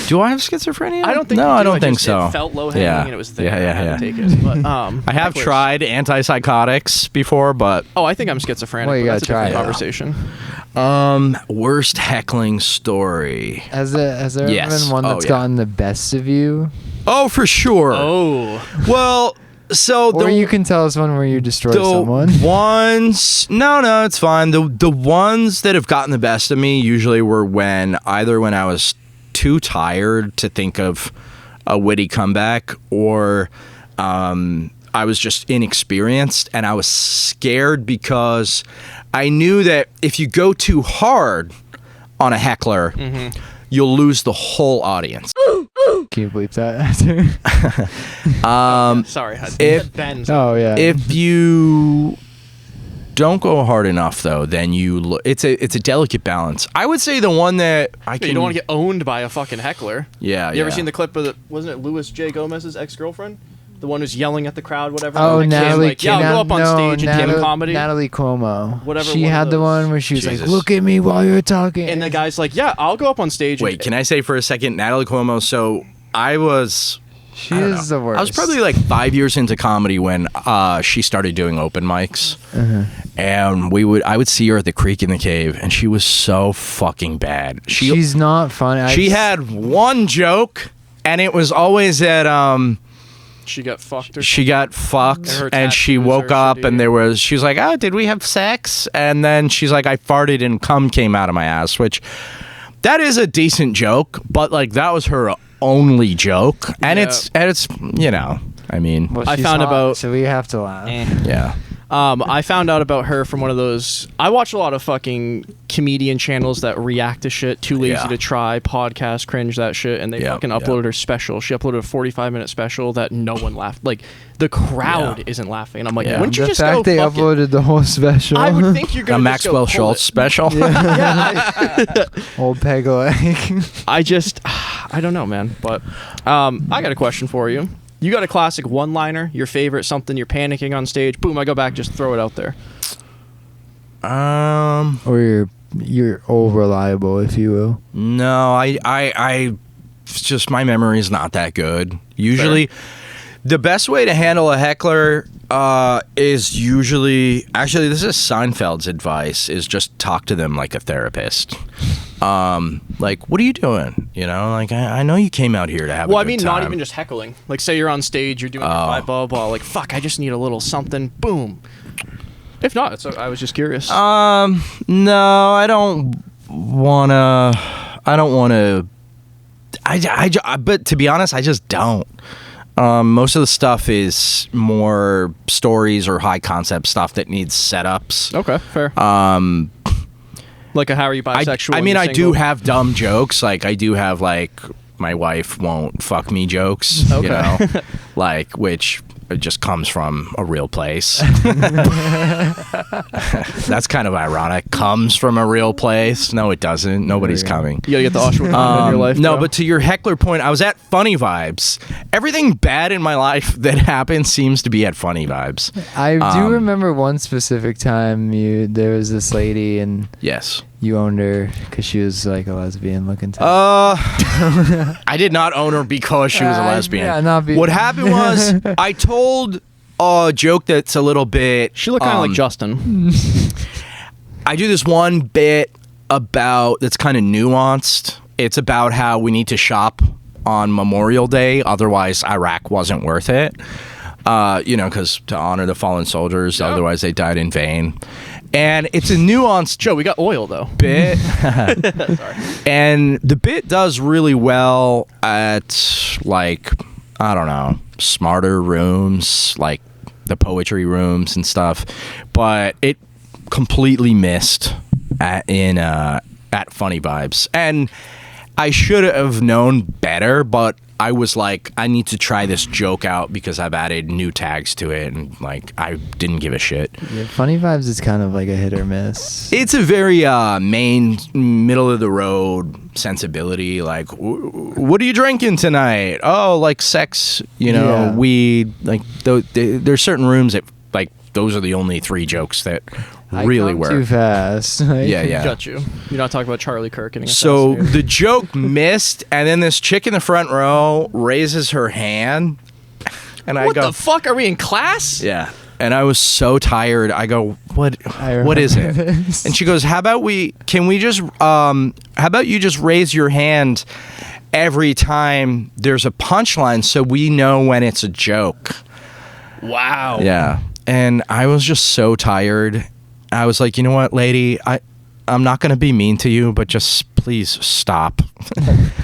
Do I have schizophrenia? I don't think. No, I don't think so. It felt low hanging, and it was there. Yeah. I had to take it. But, I have tried antipsychotics before, but I think I'm schizophrenic. Well, you gotta try it. Conversation. Worst heckling story. Has there ever been one that's gotten the best of you? Oh, for sure. Oh, well. So or you can tell us one where you destroyed someone. No, it's fine. The ones that have gotten the best of me usually were either when I was too tired to think of a witty comeback, or I was just inexperienced and I was scared because I knew that if you go too hard on a heckler, you'll lose the whole audience. Can you bleep that? sorry. If you don't go hard enough, though, then it's a delicate balance. I would say the one that you don't want to get owned by a fucking heckler. Yeah. You ever seen the clip of wasn't it Louis J. Gomez's ex-girlfriend? The one who's yelling at the crowd, whatever. Oh, Natalie. I'll go up on stage and do comedy. Natalie Cuomo. Whatever. She had the one where she was like, "Look at me while you're talking," and the guy's like, "Yeah, I'll go up on stage." Wait, can I say for a second, Natalie Cuomo? So she is the worst. I was probably like 5 years into comedy when she started doing open mics, and I would see her at the Creek in the Cave, and she was so fucking bad. She's not funny. She had one joke, and it was always that she got fucked. And she woke up, and she was like, "Oh, did we have sex?" And then she's like, "I farted and cum came out of my ass," which that is a decent joke, but like that was her only joke, and it's I mean, well, I found hot, about so we have to laugh. Yeah. I found out about her from one of those. I watch a lot of fucking comedian channels that react to shit. Too Lazy to Try, podcast, cringe, that shit. And they fucking uploaded her special. She uploaded a 45-minute special that no one laughed. Like, the crowd isn't laughing. And I'm like, wouldn't you just go they uploaded the whole special. I would think you're going to Maxwell Schultz special. Old peg leg. I don't know, man. But I got a question for you. You got a classic one-liner, your favorite, something you're panicking on stage. Boom, I go back, just throw it out there. Or you're old reliable, if you will. No, I just, my memory is not that good. Usually, the best way to handle a heckler is usually, actually, this is Seinfeld's advice, is just talk to them like a therapist. Like, what are you doing? You know, like, I know you came out here to have a good time. Not even just heckling. Like, say you're on stage, you're doing your five blah, like, fuck, I just need a little something. Boom. If not, I was just curious. No, I don't wanna. But to be honest, I just don't. Most of the stuff is more stories or high concept stuff that needs setups. Okay, fair. Like a how are you bisexual? I mean, I do have dumb jokes. Like, I do have, like, my wife won't fuck me jokes. Okay. You know? Like, which just comes from a real place. That's kind of ironic. Comes from a real place. No, it doesn't. Nobody's coming. You gotta get the Auschwitz in your life. No, bro. but to your heckler point, I was at Funny Vibes. Everything bad in my life that happened seems to be at Funny Vibes. I do remember one specific time there was this lady and yes, you owned her because she was like a lesbian looking type. I did not own her because she was a lesbian. What happened was I told a joke that's a little bit. She looked kind of like Justin. I do this one bit that's kind of nuanced. It's about how we need to shop on Memorial Day, otherwise Iraq wasn't worth it. You know, because to honor the fallen soldiers, otherwise they died in vain. And it's a nuanced Joe, we got oil though. Bit. Sorry. And the bit does really well at, like, I don't know, smarter rooms, like the poetry rooms and stuff. But it completely missed at Funny Vibes. And I should have known better, but I was like, I need to try this joke out because I've added new tags to it, and like, I didn't give a shit. Yeah, Funny Vibes is kind of like a hit or miss. It's a very middle of the road sensibility. Like, what are you drinking tonight? Oh, like sex, weed. Like, there's certain rooms that, like, those are the only three jokes that really work. Too fast. Yeah. Got you. You're not talking about Charlie Kirk getting So assassinated. the joke missed, and then this chick in the front row raises her hand, and I go, "What the fuck? Are we in class?" Yeah. And I was so tired. I go, what is it? This. And she goes, how about you just raise your hand every time there's a punchline so we know when it's a joke. Wow. Yeah. And I was just so tired. I was like, you know what, lady, I'm not going to be mean to you, but just please stop.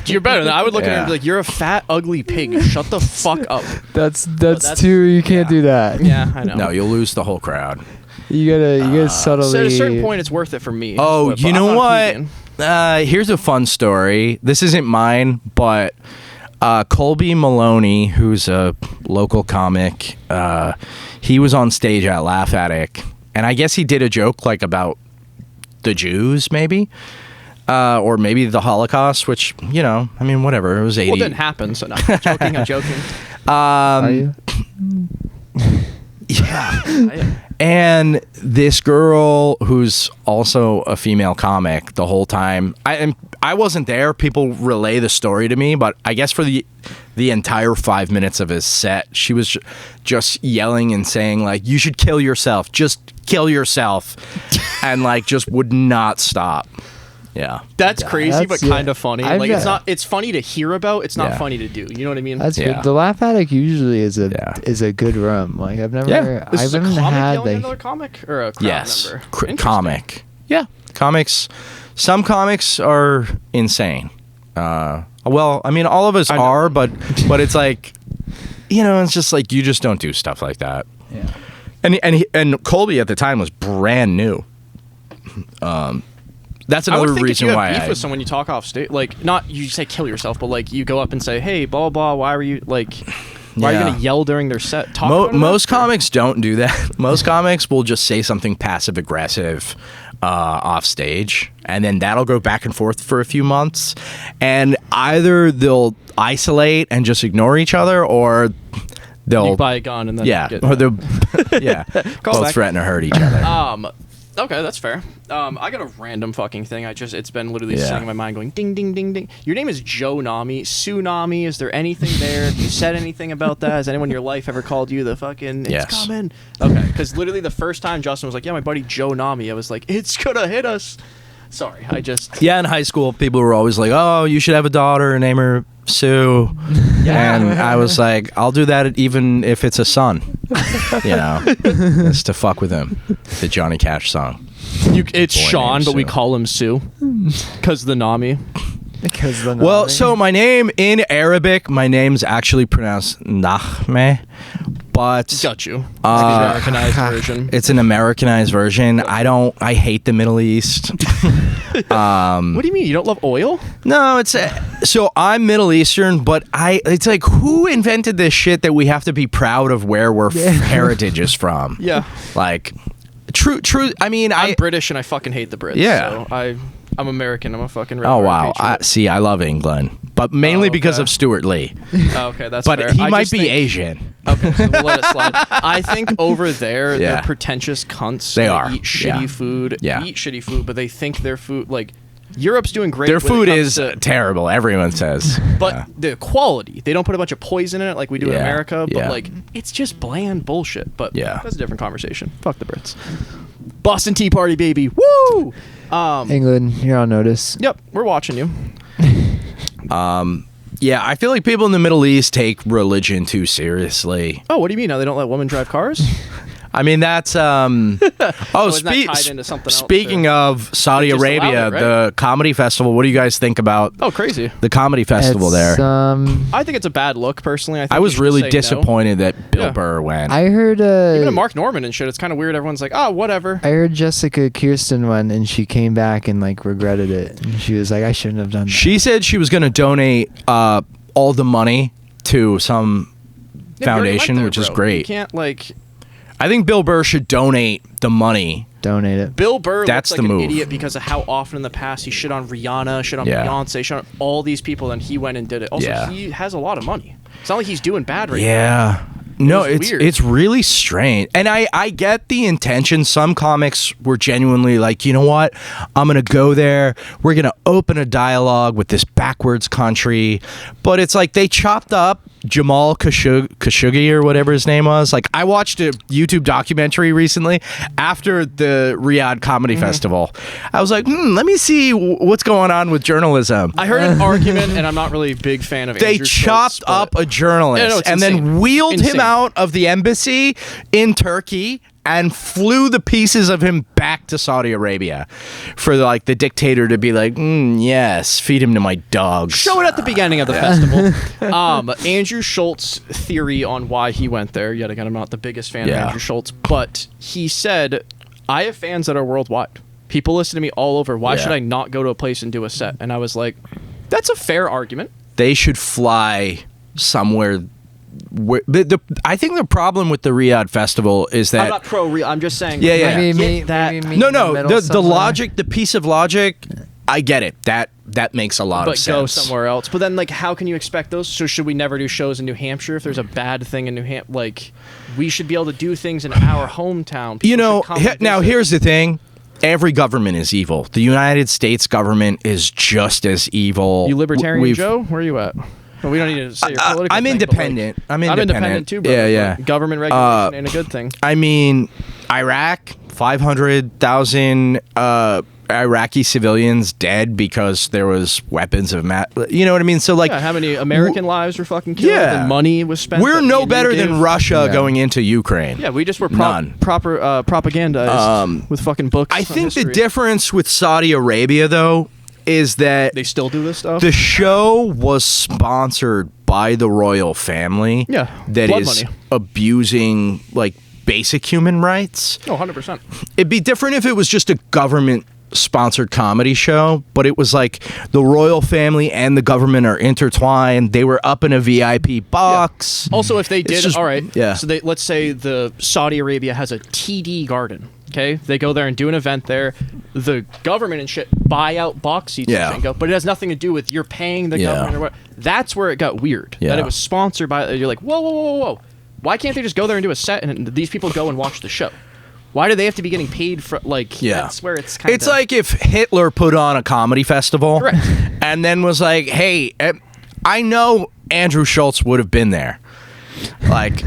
You're better than I would look at her and be like, you're a fat, ugly pig. Shut the fuck up. That's too. You can't do that. Yeah, I know. No, you'll lose the whole crowd. You gotta subtly. So at a certain point, it's worth it for me. Oh, but you know I'm what? peeking. Here's a fun story. This isn't mine, but Colby Maloney, who's a local comic, he was on stage at Laugh Attic, and I guess he did a joke like about the Jews, maybe, or maybe the Holocaust, which, you know, I mean, whatever. It was 80. Well, it didn't happen, so no. I'm joking. Are you? Yeah. And this girl who's also a female comic the whole time, I wasn't there. People relay the story to me, but I guess for the entire 5 minutes of his set, she was just yelling and saying, like, you should kill yourself. Just kill yourself. And, like, just would not stop. Yeah. That's crazy, but kind of funny. Like, it's funny to hear about. It's not Yeah. funny to do. You know what I mean? That's Yeah. good. The Laugh Attic usually is a good room. Like, I've never. Yeah. This is a haven't comic had yelling at another comic or a crowd Yes. member? Interesting. Comic. Yeah. Comics. Some comics are insane. Well, I mean, all of us are, but it's like, you know, it's just like, you just don't do stuff like that. Yeah. And Colby at the time was brand new. That's I would another think reason if you why have beef with someone, you talk off stage. Like, not you say kill yourself, but like you go up and say, "Hey, blah blah. Why are you like? Why are you Yeah. gonna yell during their set?" Talk about it Most after. comics don't do that. Most comics will just say something passive aggressive off stage, and then that'll go back and forth for a few months. And either they'll isolate and just ignore each other, or they'll You buy a gun and then or they'll both back. threaten to hurt each other. Okay, that's fair. I got a random fucking thing. It's been literally Yeah. sitting in my mind going ding, ding, ding, ding. Your name is Joe Nahme. Tsunami. Is there anything there? Have you said anything about that? Has anyone in your life ever called you the fucking, it's Yes. coming? Okay, because literally the first time Justin was like, yeah, my buddy Joe Nahme, I was like, it's gonna hit us. Sorry, I just... Yeah, in high school, people were always like, "Oh, you should have a daughter and name her Sue." Yeah. And I was like, "I'll do that even if it's a son." You know, it's to fuck with him. The Johnny Cash song. It's Boy Sean, named but we Sue. call him Sue. Because the Nahme. Because the Well, Nahme. so my name in Arabic, my name's actually pronounced Nahme, but Got you. Americanized version. it's an Americanized version. I hate the Middle East. What do you mean? You don't love oil? No, it's so I'm Middle Eastern, but it's like, who invented this shit that we have to be proud of where we're heritage is from? Yeah. Like, true. I mean, I'm British and I fucking hate the Brits. Yeah. So I'm American. I'm a fucking Oh wow! patriot. I love England, but mainly Oh, because okay. of Stuart Lee. Oh, okay, that's But fair. he I might just be think- Asian. Okay, so we'll let it slide. I think over there, Yeah. they're pretentious cunts. They They are. eat shitty Yeah. food. Yeah. Eat shitty food, but they think their food, like, Europe's doing great. Their when it food comes is to- terrible. Everyone says, but Yeah. the quality, they don't put a bunch of poison in it like we do in Yeah, America. But yeah. like, it's just bland bullshit. But Yeah. that's a different conversation. Fuck the Brits. Boston Tea Party, baby. Woo! England, you're on notice. Yep, we're watching you. yeah, I feel like people in the Middle East take religion too seriously. Oh, what do you mean? Now they don't let women drive cars? I mean, that's isn't that tied into something else speaking there? of Saudi They just allowed Arabia, it, right? the comedy festival. What do you guys think about Oh, crazy. the comedy festival It's, there? I think it's a bad look, personally. I you was should really say no. disappointed that Bill Yeah. Burr went. I heard Even to Mark Norman and shit, it's kind of weird. Everyone's like, oh, whatever. I heard Jessica Kirsten went and she came back and like regretted it. And she was like, I shouldn't have done that. She said she was going to donate all the money to some Yeah, you already went foundation, there, which is bro. great. You can't, like... I think Bill Burr should donate the money. Donate it. Bill Burr That's looks the like an move. idiot because of how often in the past he shit on Rihanna, shit on Yeah. Beyonce, shit on all these people, and he went and did it. Also, Yeah. he has a lot of money. It's not like he's doing bad right now. Yeah. No, was it's weird. it's really strange. And I get the intention. Some comics were genuinely like, you know what? I'm going to go there. We're going to open a dialogue with this backwards country. But it's like they chopped up Jamal Khashoggi or whatever his name was. Like, I watched a YouTube documentary recently after the Riyadh Comedy Festival. I was like, let me see what's going on with journalism. I heard an argument, and I'm not really a big fan of They Andrew chopped Schultz, but- up a journalist Yeah, no, it's and then insane. wheeled him Insane. out of the embassy in Turkey and flew the pieces of him back to Saudi Arabia for like the dictator to be like, yes, feed him to my dogs. Show it at the beginning of the festival. Andrew Schultz theory on why he went there. Yet again, I'm not the biggest fan Yeah. of Andrew Schultz, but he said, I have fans that are worldwide. People listen to me all over. Why Yeah. should I not go to a place and do a set? And I was like, that's a fair argument. They should fly somewhere. I think the problem with the Riyadh Festival is that I'm not pro. I'm just saying. Yeah, yeah. I Maybe get that. maybe no, in the no, middle the somewhere. logic, the piece of logic, I get it. That makes a lot of But sense. go somewhere else. But then, like, how can you expect those? So should we never do shows in New Hampshire if there's a bad thing in New Hampshire? Like, we should be able to do things in our hometown. People You know, should come and now visit. here's the thing. Every government is evil. The United States government is just as evil. You libertarian, We've- Joe? Where are you at? Well, we don't need to say your political I'm thing, but, independent. like, I'm I'm independent. independent too, bro. Yeah, yeah. Government regulation ain't a good thing. I mean, Iraq, 500,000 Iraqi civilians dead because there was weapons of mass. You know what I mean? So like, Yeah, how many American lives were fucking killed? Yeah. And money was spent. we're that me no and you better than gave? Russia Yeah. going into Ukraine. Yeah, we just were None. proper propagandized with fucking books. I on think the history. difference with Saudi Arabia, though, is that They still do this stuff. the show was sponsored by the royal family. Yeah, that blood is money. abusing like basic human rights. Oh, 100%. It'd be different if it was just a government-sponsored comedy show, but it was like the royal family and the government are intertwined. They were up in a VIP box. Yeah. Also, if they did, just- all right. yeah. So let's say the Saudi Arabia has a TD garden. Okay, they go there and do an event there. The government and shit buy out box seats Yeah. and go, but it has nothing to do with you're paying the Yeah. government or what. That's where it got weird. Yeah. That it was sponsored by. You're like, whoa, whoa, whoa, whoa, whoa. Why can't they just go there and do a set and these people go and watch the show? Why do they have to be getting paid for like? Yeah. That's where it's kind of. It's like if Hitler put on a comedy festival Correct. and then was like, hey, I know Andrew Schultz would have been there. Like,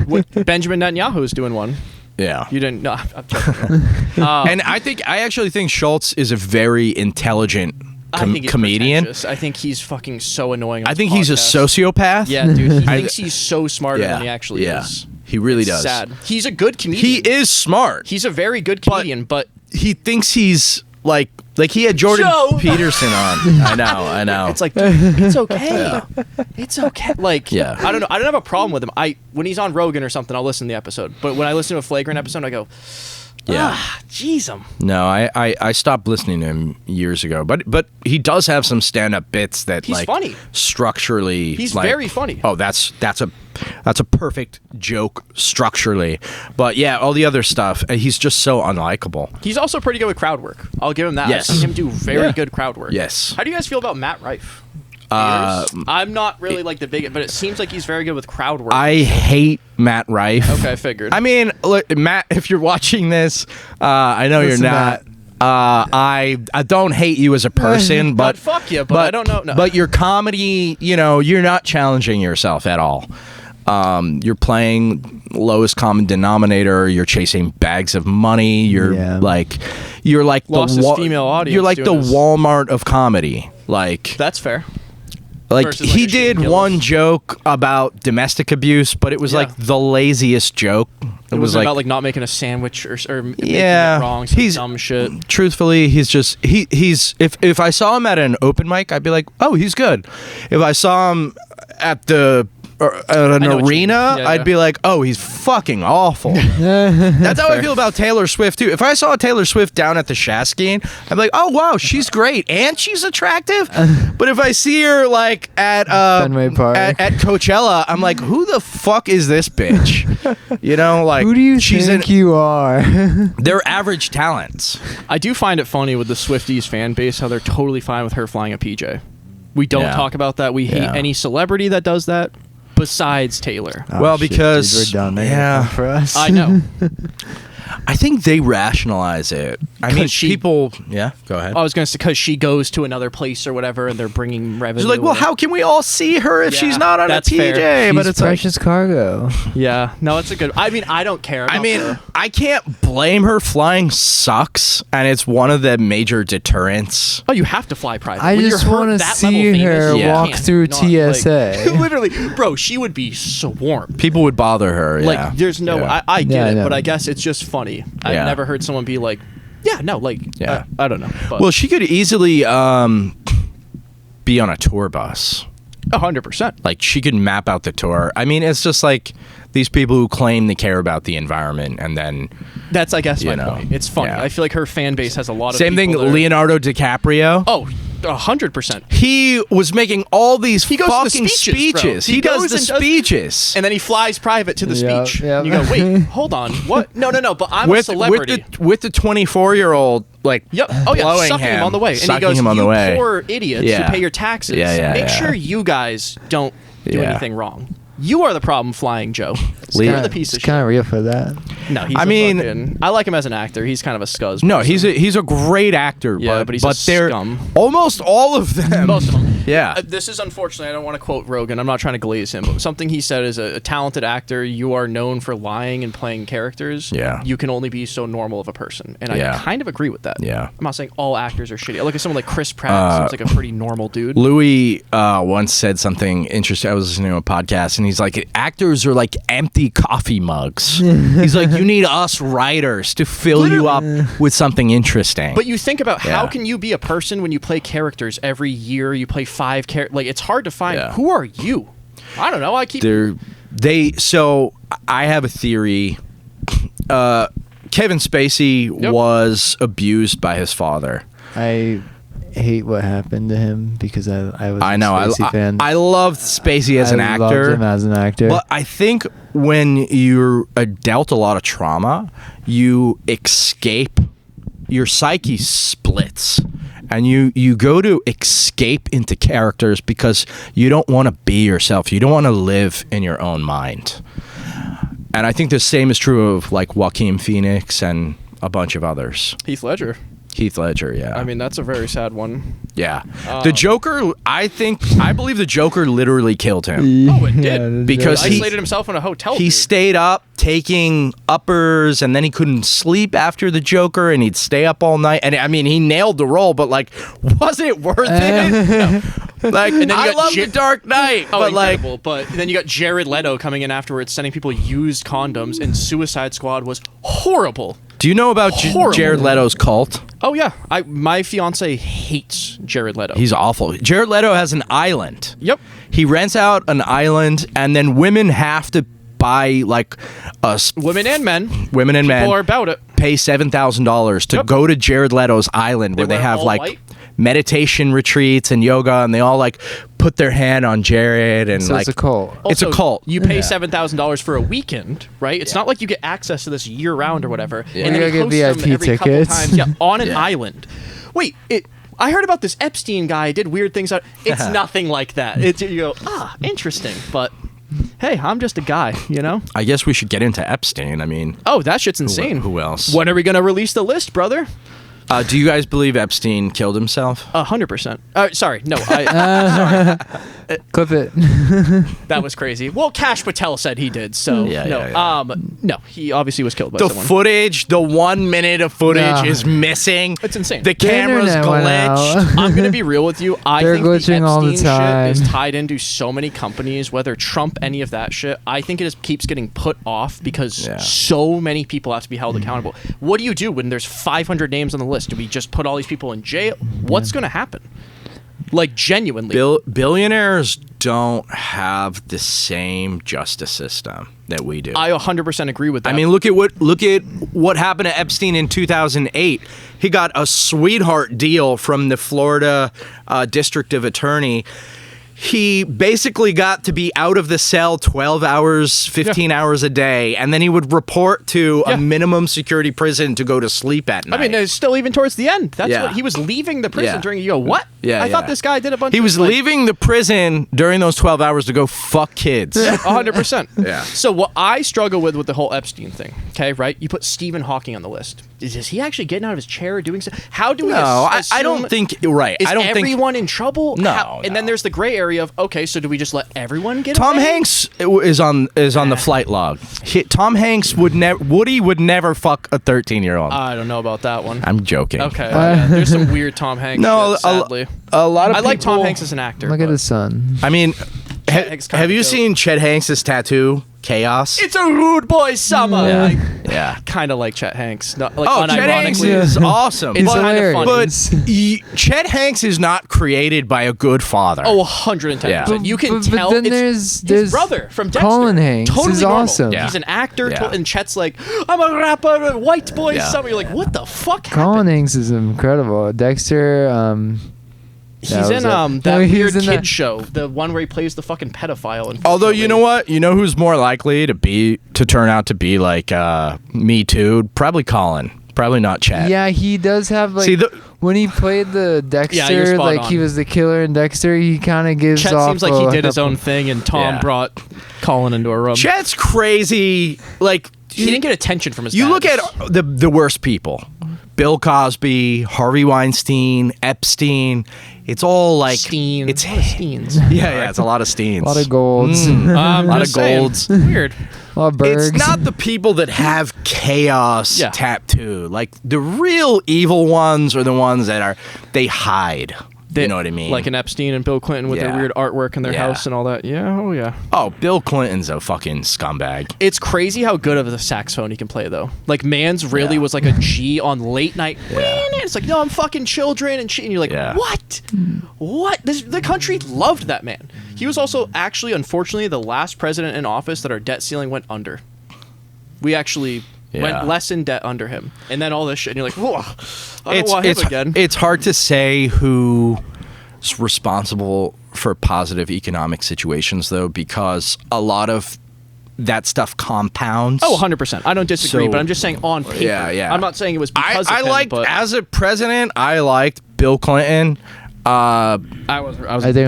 Benjamin Netanyahu is doing one. yeah. You didn't. No, I'm joking. And I actually think Schultz is a very intelligent I think he's comedian. pretentious. I think he's fucking so annoying. On I his think he's a podcast. sociopath. Yeah, dude. He thinks he's so smarter than he actually yeah. is. He really It's does. sad. He's a good comedian. He is smart. He's a very good comedian, but He thinks he's like he had Jordan Joe! Peterson on. I know. it's like, dude, it's okay. It's okay. Like, Yeah. I don't know. I don't have a problem with him. When he's on Rogan or something, I'll listen to the episode. But when I listen to a Flagrant episode, I go, Yeah. jeez, No, I stopped listening to him years ago, but he does have some stand-up bits that He's like funny. structurally. He's like, very funny. Oh, that's a perfect joke structurally, but yeah, all the other stuff, he's just so unlikable. He's also pretty good with crowd work. I'll give him that. Yes. I've seen him do very Yeah. good crowd work. Yes. How do you guys feel about Matt Rife? I'm not really like the big, but it seems like he's very good with crowd work. I hate Matt Rife. Okay, I figured. I mean, look, Matt, if you're watching this, I know Listen, you're not. I don't hate you as a person, But but fuck you, but I don't know. No. But your comedy, you're not challenging yourself at all. You're playing lowest common denominator. You're chasing bags of money. You're Yeah. like Lost his female audience You're like the doing this. Walmart of comedy. Like That's fair. Like Versus, like, he a Shane did Gillis. one joke about domestic abuse, but it was Yeah. like the laziest joke. It was about like not making a sandwich or making Yeah, it wrong. Some he's- dumb shit. Truthfully, he's just he's if I saw him at an open mic, I'd be like, oh, he's good. If I saw him at the at an I know what you arena, mean. Yeah, I'd yeah. be like, oh, he's fucking awful. That's how I feel about Taylor Swift too. If I saw Taylor Swift down at the Shaskin, I'd be like, oh wow, she's great and she's attractive. But if I see her like at Fenway Park. at Coachella, I'm like, who the fuck is this bitch? Like Who do you she's think you are? they're average talents. I do find it funny with the Swifties fan base how they're totally fine with her flying a PJ. We don't Yeah. talk about that. We hate Yeah. any celebrity that does that besides Taylor. Well, shit, because- dude, we're done. They're gonna yeah. come for us. I know. I think they rationalize it. I mean, 'Cause she- people. Yeah, go ahead. I was going to say because she goes to another place or whatever and they're bringing revenue. She's like, well, or- how can we all see her if Yeah, she's not on a that's TJ? fair. But She's it's like, precious cargo. Yeah. No, it's a good. I mean, I don't care. I about mean, her. I can't blame her. Flying sucks, and it's one of the major deterrents. Oh, you have to fly private. I When just you're want to that level see famous, her you walk can't through not, like- TSA. literally, bro, she would be swarmed. People would bother her. Yeah. Like, there's no. Yeah. I get Yeah, I it, know. but I guess it's just funny. I've Yeah. never heard someone be like, yeah, no, like, Yeah. I don't know. But Well, she could easily be on a tour bus. 100%. Like, she could map out the tour. I mean, it's just like these people who claim they care about the environment, and then That's, I guess, my You know, point. It's funny. yeah. I feel like her fan base has a lot of same thing. people that are- Leonardo DiCaprio. Oh, 100%. He was making all these He goes to the fucking speeches, bro. He He does goes the and does- speeches. And then he flies private to the Yep, speech. yep. And you go, wait, hold on. What? No, but I'm a celebrity. with the 24-year-old like Yep. Oh yeah, blowing sucking him on the way, and he sucking goes, him on the "You way. poor idiots Yeah. who pay your taxes. Yeah, yeah, Make yeah. sure you guys don't do Yeah. anything wrong. You are the problem, flying Joe. Leo- You're the piece of It's kind shit. of real for that. No, he's. I mean- I like him as an actor. He's kind of a scuzz. No, person. he's a great actor, Yeah, but he's a they're scum. almost all of them. Most of them. Yeah. This is unfortunately. I don't want to quote Rogan. I'm not trying to glaze him, but something he said is a talented actor. You are known for lying and playing characters. Yeah. You can only be so normal of a person, and Yeah. I kind of agree with that. Yeah. I'm not saying all actors are shitty. I look at someone like Chris Pratt. Seems like a pretty normal dude. Louis once said something interesting. I was listening to a podcast, and he's like, actors are like empty coffee mugs. He's like, you need us writers to fill you up with something interesting. But you think about how Yeah. can you be a person when you play characters every year? You play 5 characters. Like, it's hard to find. Yeah. Who are you? I don't know. I keep. So I have a theory. Kevin Spacey was abused by his father. I hate what happened to him because I was I know. a Spacey fan. I loved Spacey as an actor. I loved him as an actor. But I think when you're dealt a lot of trauma, you escape. Your psyche splits. And you go to escape into characters because you don't want to be yourself. You don't want to live in your own mind. And I think the same is true of like Joaquin Phoenix and a bunch of others. Heath Ledger, yeah. I mean, that's a very sad one. Yeah. The Joker, I believe the Joker literally killed him. Oh, it did. Because he isolated himself in a hotel. He stayed up taking uppers, and then he couldn't sleep after the Joker, and he'd stay up all night. And I mean, he nailed the role, but like, was it worth it? No. Like, and then I love The Dark Knight, but incredible. Like, but then you got Jared Leto coming in afterwards, sending people used condoms, and Suicide Squad was horrible. Do you know about Jared Leto's cult? Oh yeah, my fiance hates Jared Leto. He's awful. Jared Leto has an island. Yep. He rents out an island, and then women have to buy like women and men. People are about it. Pay $7,000 to go to Jared Leto's island where they have like white meditation retreats and yoga, and they all like put their hand on Jared, and so like it's a cult. It's a cult. You pay $7,000 for a weekend, right? It's not like you get access to this year round or whatever. Yeah. And You then gotta get VIP every tickets. couple times, on an island. Wait, I heard about this Epstein guy. Did weird things. It's nothing like that. You go, interesting, but. Hey, I'm just a guy, you know? I guess we should get into Epstein. I mean... Oh, that shit's insane. Who else? When are we going to release the list, brother? Do you guys believe Epstein killed himself? 100%. Sorry, no. Clip it. That was crazy. Well, Kash Patel said he did, so no, he obviously was killed by someone. The footage, the 1 minute of footage is missing. It's insane. The camera's glitched. I'm going to be real with you. I They're think the glitching all the Epstein time. shit is tied into so many companies, whether Trump, any of that shit. I think it just keeps getting put off because so many people have to be held accountable. What do you do when there's 500 names on the list? Do we just put all these people in jail? What's going to happen? Like, genuinely. Billionaires don't have the same justice system that we do. I 100% agree with that. I mean, look at what happened to Epstein in 2008. He got a sweetheart deal from the Florida District of Attorney. He basically got to be out of the cell 12 hours, 15 hours a day, and then he would report to a minimum security prison to go to sleep at night. I mean, it's still even towards the end. That's what he was leaving the prison during. You go, what? I thought this guy did a bunch. He was leaving the prison during those 12 hours to go fuck kids. 100%. Yeah. So what I struggle with the whole Epstein thing, okay, right? You put Stephen Hawking on the list. Is he actually getting out of his chair doing so? How do we? No, I don't think. Right. Is I don't think everyone in trouble? No. And then there's the gray area of so do we just let everyone get? Tom away? Hanks is on the flight log. Tom Hanks would never fuck a 13-year-old. I don't know about that one. I'm joking. Okay. There's some weird Tom Hanks. No, shit, sadly. A lot of I people, like Tom Hanks as an actor. Look at his son. I mean, Hanks have you seen Chet Hanks' tattoo? Chaos. It's a rude boy summer. Yeah. I kind of like Chet Hanks. Not, like, Chet Hanks unironically. is awesome. It's kind of funny. But Chet Hanks is not created by a good father. Oh, 110%. Yeah. You can but tell then it's there's his brother from Dexter. Colin Hanks totally is normal. awesome. Yeah. He's an actor, Yeah. and Chet's like, I'm a rapper, white boy summer. You're like, what the fuck Colin happened? Hanks is incredible. Dexter. He's in that weird kid show, the one where he plays the fucking pedophile. Although, you know what? You know who's more likely to turn out to be like Me Too? Probably Colin. Probably not Chet. Yeah, he does have like. When he played the Dexter, he was the killer in Dexter, he kind of gives Chet off. Seems like he did his own thing, and Tom brought Colin into a room. Chet's crazy. Like, he didn't get attention from his You dad. look at the worst people. Bill Cosby, Harvey Weinstein, Epstein. It's all like Steen. It's a lot of Steens. Yeah, it's a lot of Steens. A lot of golds. A lot of just saying. golds. Weird. A lot of Bergs. It's not the people that have chaos tattoo. Like the real evil ones are the ones that they hide. You know what I mean? Like an Epstein and Bill Clinton with their weird artwork in their house and all that. Yeah, oh yeah. Oh, Bill Clinton's a fucking scumbag. It's crazy how good of a saxophone he can play, though. Like, Mans really was like a G on late night. It's like, no, I'm fucking children and shit. And you're like, what? What? The country loved that man. He was also actually, unfortunately, the last president in office that our debt ceiling went under. We actually Yeah. went less in debt under him, and then all this shit, and you're like, whoa, I don't want him again. It's hard to say who's responsible for positive economic situations, though, because a lot of that stuff compounds. Oh, 100%. I don't disagree, So- but I'm just saying on paper. Yeah. I'm not saying it was because of I him, liked, but as a president, I liked Bill Clinton. I think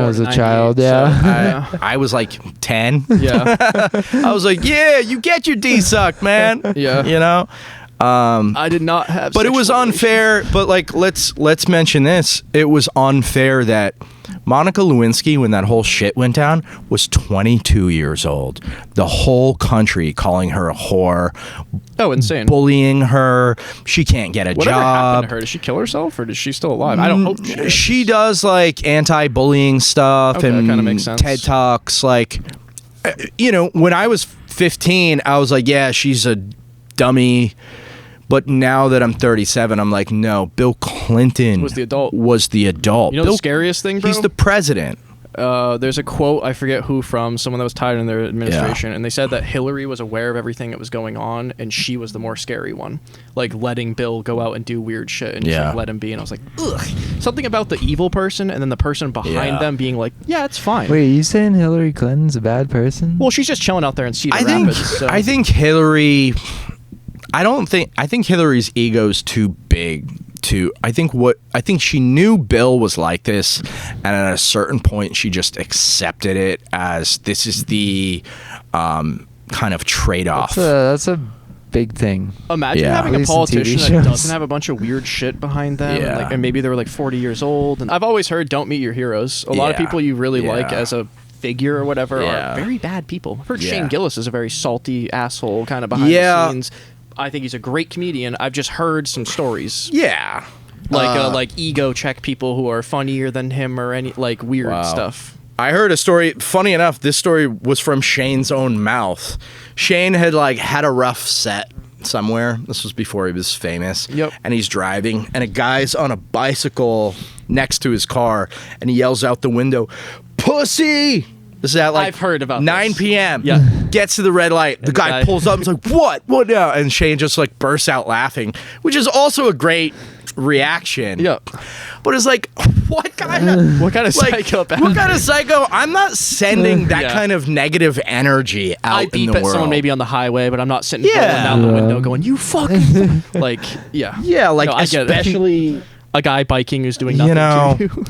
I was a child, yeah. I was like 10. Yeah. I was like, yeah, you get your D sucked, man. Yeah. You know? I did not have But it was sexual unfair. But like, let's mention this. It was unfair that Monica Lewinsky, when that whole shit went down, was 22 years old. The whole country calling her a whore, Oh, insane. bullying her. She can't get a Whatever happened job. to her? Did she kill herself, or is she still alive? I don't hope she is. She does like anti-bullying stuff Okay, that and kinda makes sense. TED Talks. Like, you know, when I was 15, I was like, yeah, she's a dummy. But now that I'm 37, I'm like, no, Bill Clinton Was the adult. You You know Bill, the scariest thing, bro? He's the president. There's a quote, I forget who from, someone that was tied in their administration, and they said that Hillary was aware of everything that was going on, and she was the more scary one. Like, letting Bill go out and do weird shit, and just Yeah. like, let him be, and I was like, ugh. Something about the evil person, and then the person behind Yeah. them being like, yeah, it's fine. Wait, you saying Hillary Clinton's a bad person? Well, she's just chilling out there in Cedar I think Rapids. So. I think Hillary. I think Hillary's ego's too big. I think she knew Bill was like this, and at a certain point she just accepted it as this is the kind of trade-off. That's a big thing. Imagine Yeah. having At a least in politician TV that shows. doesn't have a bunch of weird shit behind them, Yeah. and maybe they were like 40 years old. And I've always heard, don't meet your heroes. A lot of Yeah. people you really like Yeah. as a figure or whatever Yeah. are very bad people. I've heard Yeah. Shane Gillis is a very salty asshole, kind of behind Yeah. the scenes. I think he's a great comedian. I've just heard some stories, Yeah. like ego check people who are funnier than him or any like weird Wow. stuff. I heard a story. Funny enough, this story was from Shane's own mouth. Shane had had a rough set somewhere. This was before he was famous. Yep. And he's driving, and a guy's on a bicycle next to his car, and he yells out the window, "Pussy!" This is at I've heard about 9 this. p.m. Yeah. Gets to the red light. The the guy guy- pulls up and is like, "What? What now?" And Shane just bursts out laughing, which is also a great reaction. Yep. But it's like, what kind of What kind of psychopath? What kind of psycho? I'm not sending that Yeah. kind of negative energy out I in beep the at world. someone maybe on the highway, but I'm not sitting Yeah. rolling down the Yeah. window going, "You fucking," like, yeah. Yeah, like No, I get it. especially. A guy biking who's doing nothing You know, to you.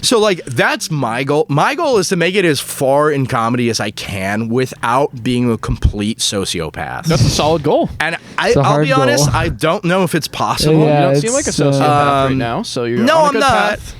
so that's my goal. My goal is to make it as far in comedy as I can without being a complete sociopath. That's a solid goal. And It's a I'll hard be honest, goal. I don't know if it's possible. Yeah, You don't seem like a it's, sociopath right now, so you're No, on a I'm good not. path.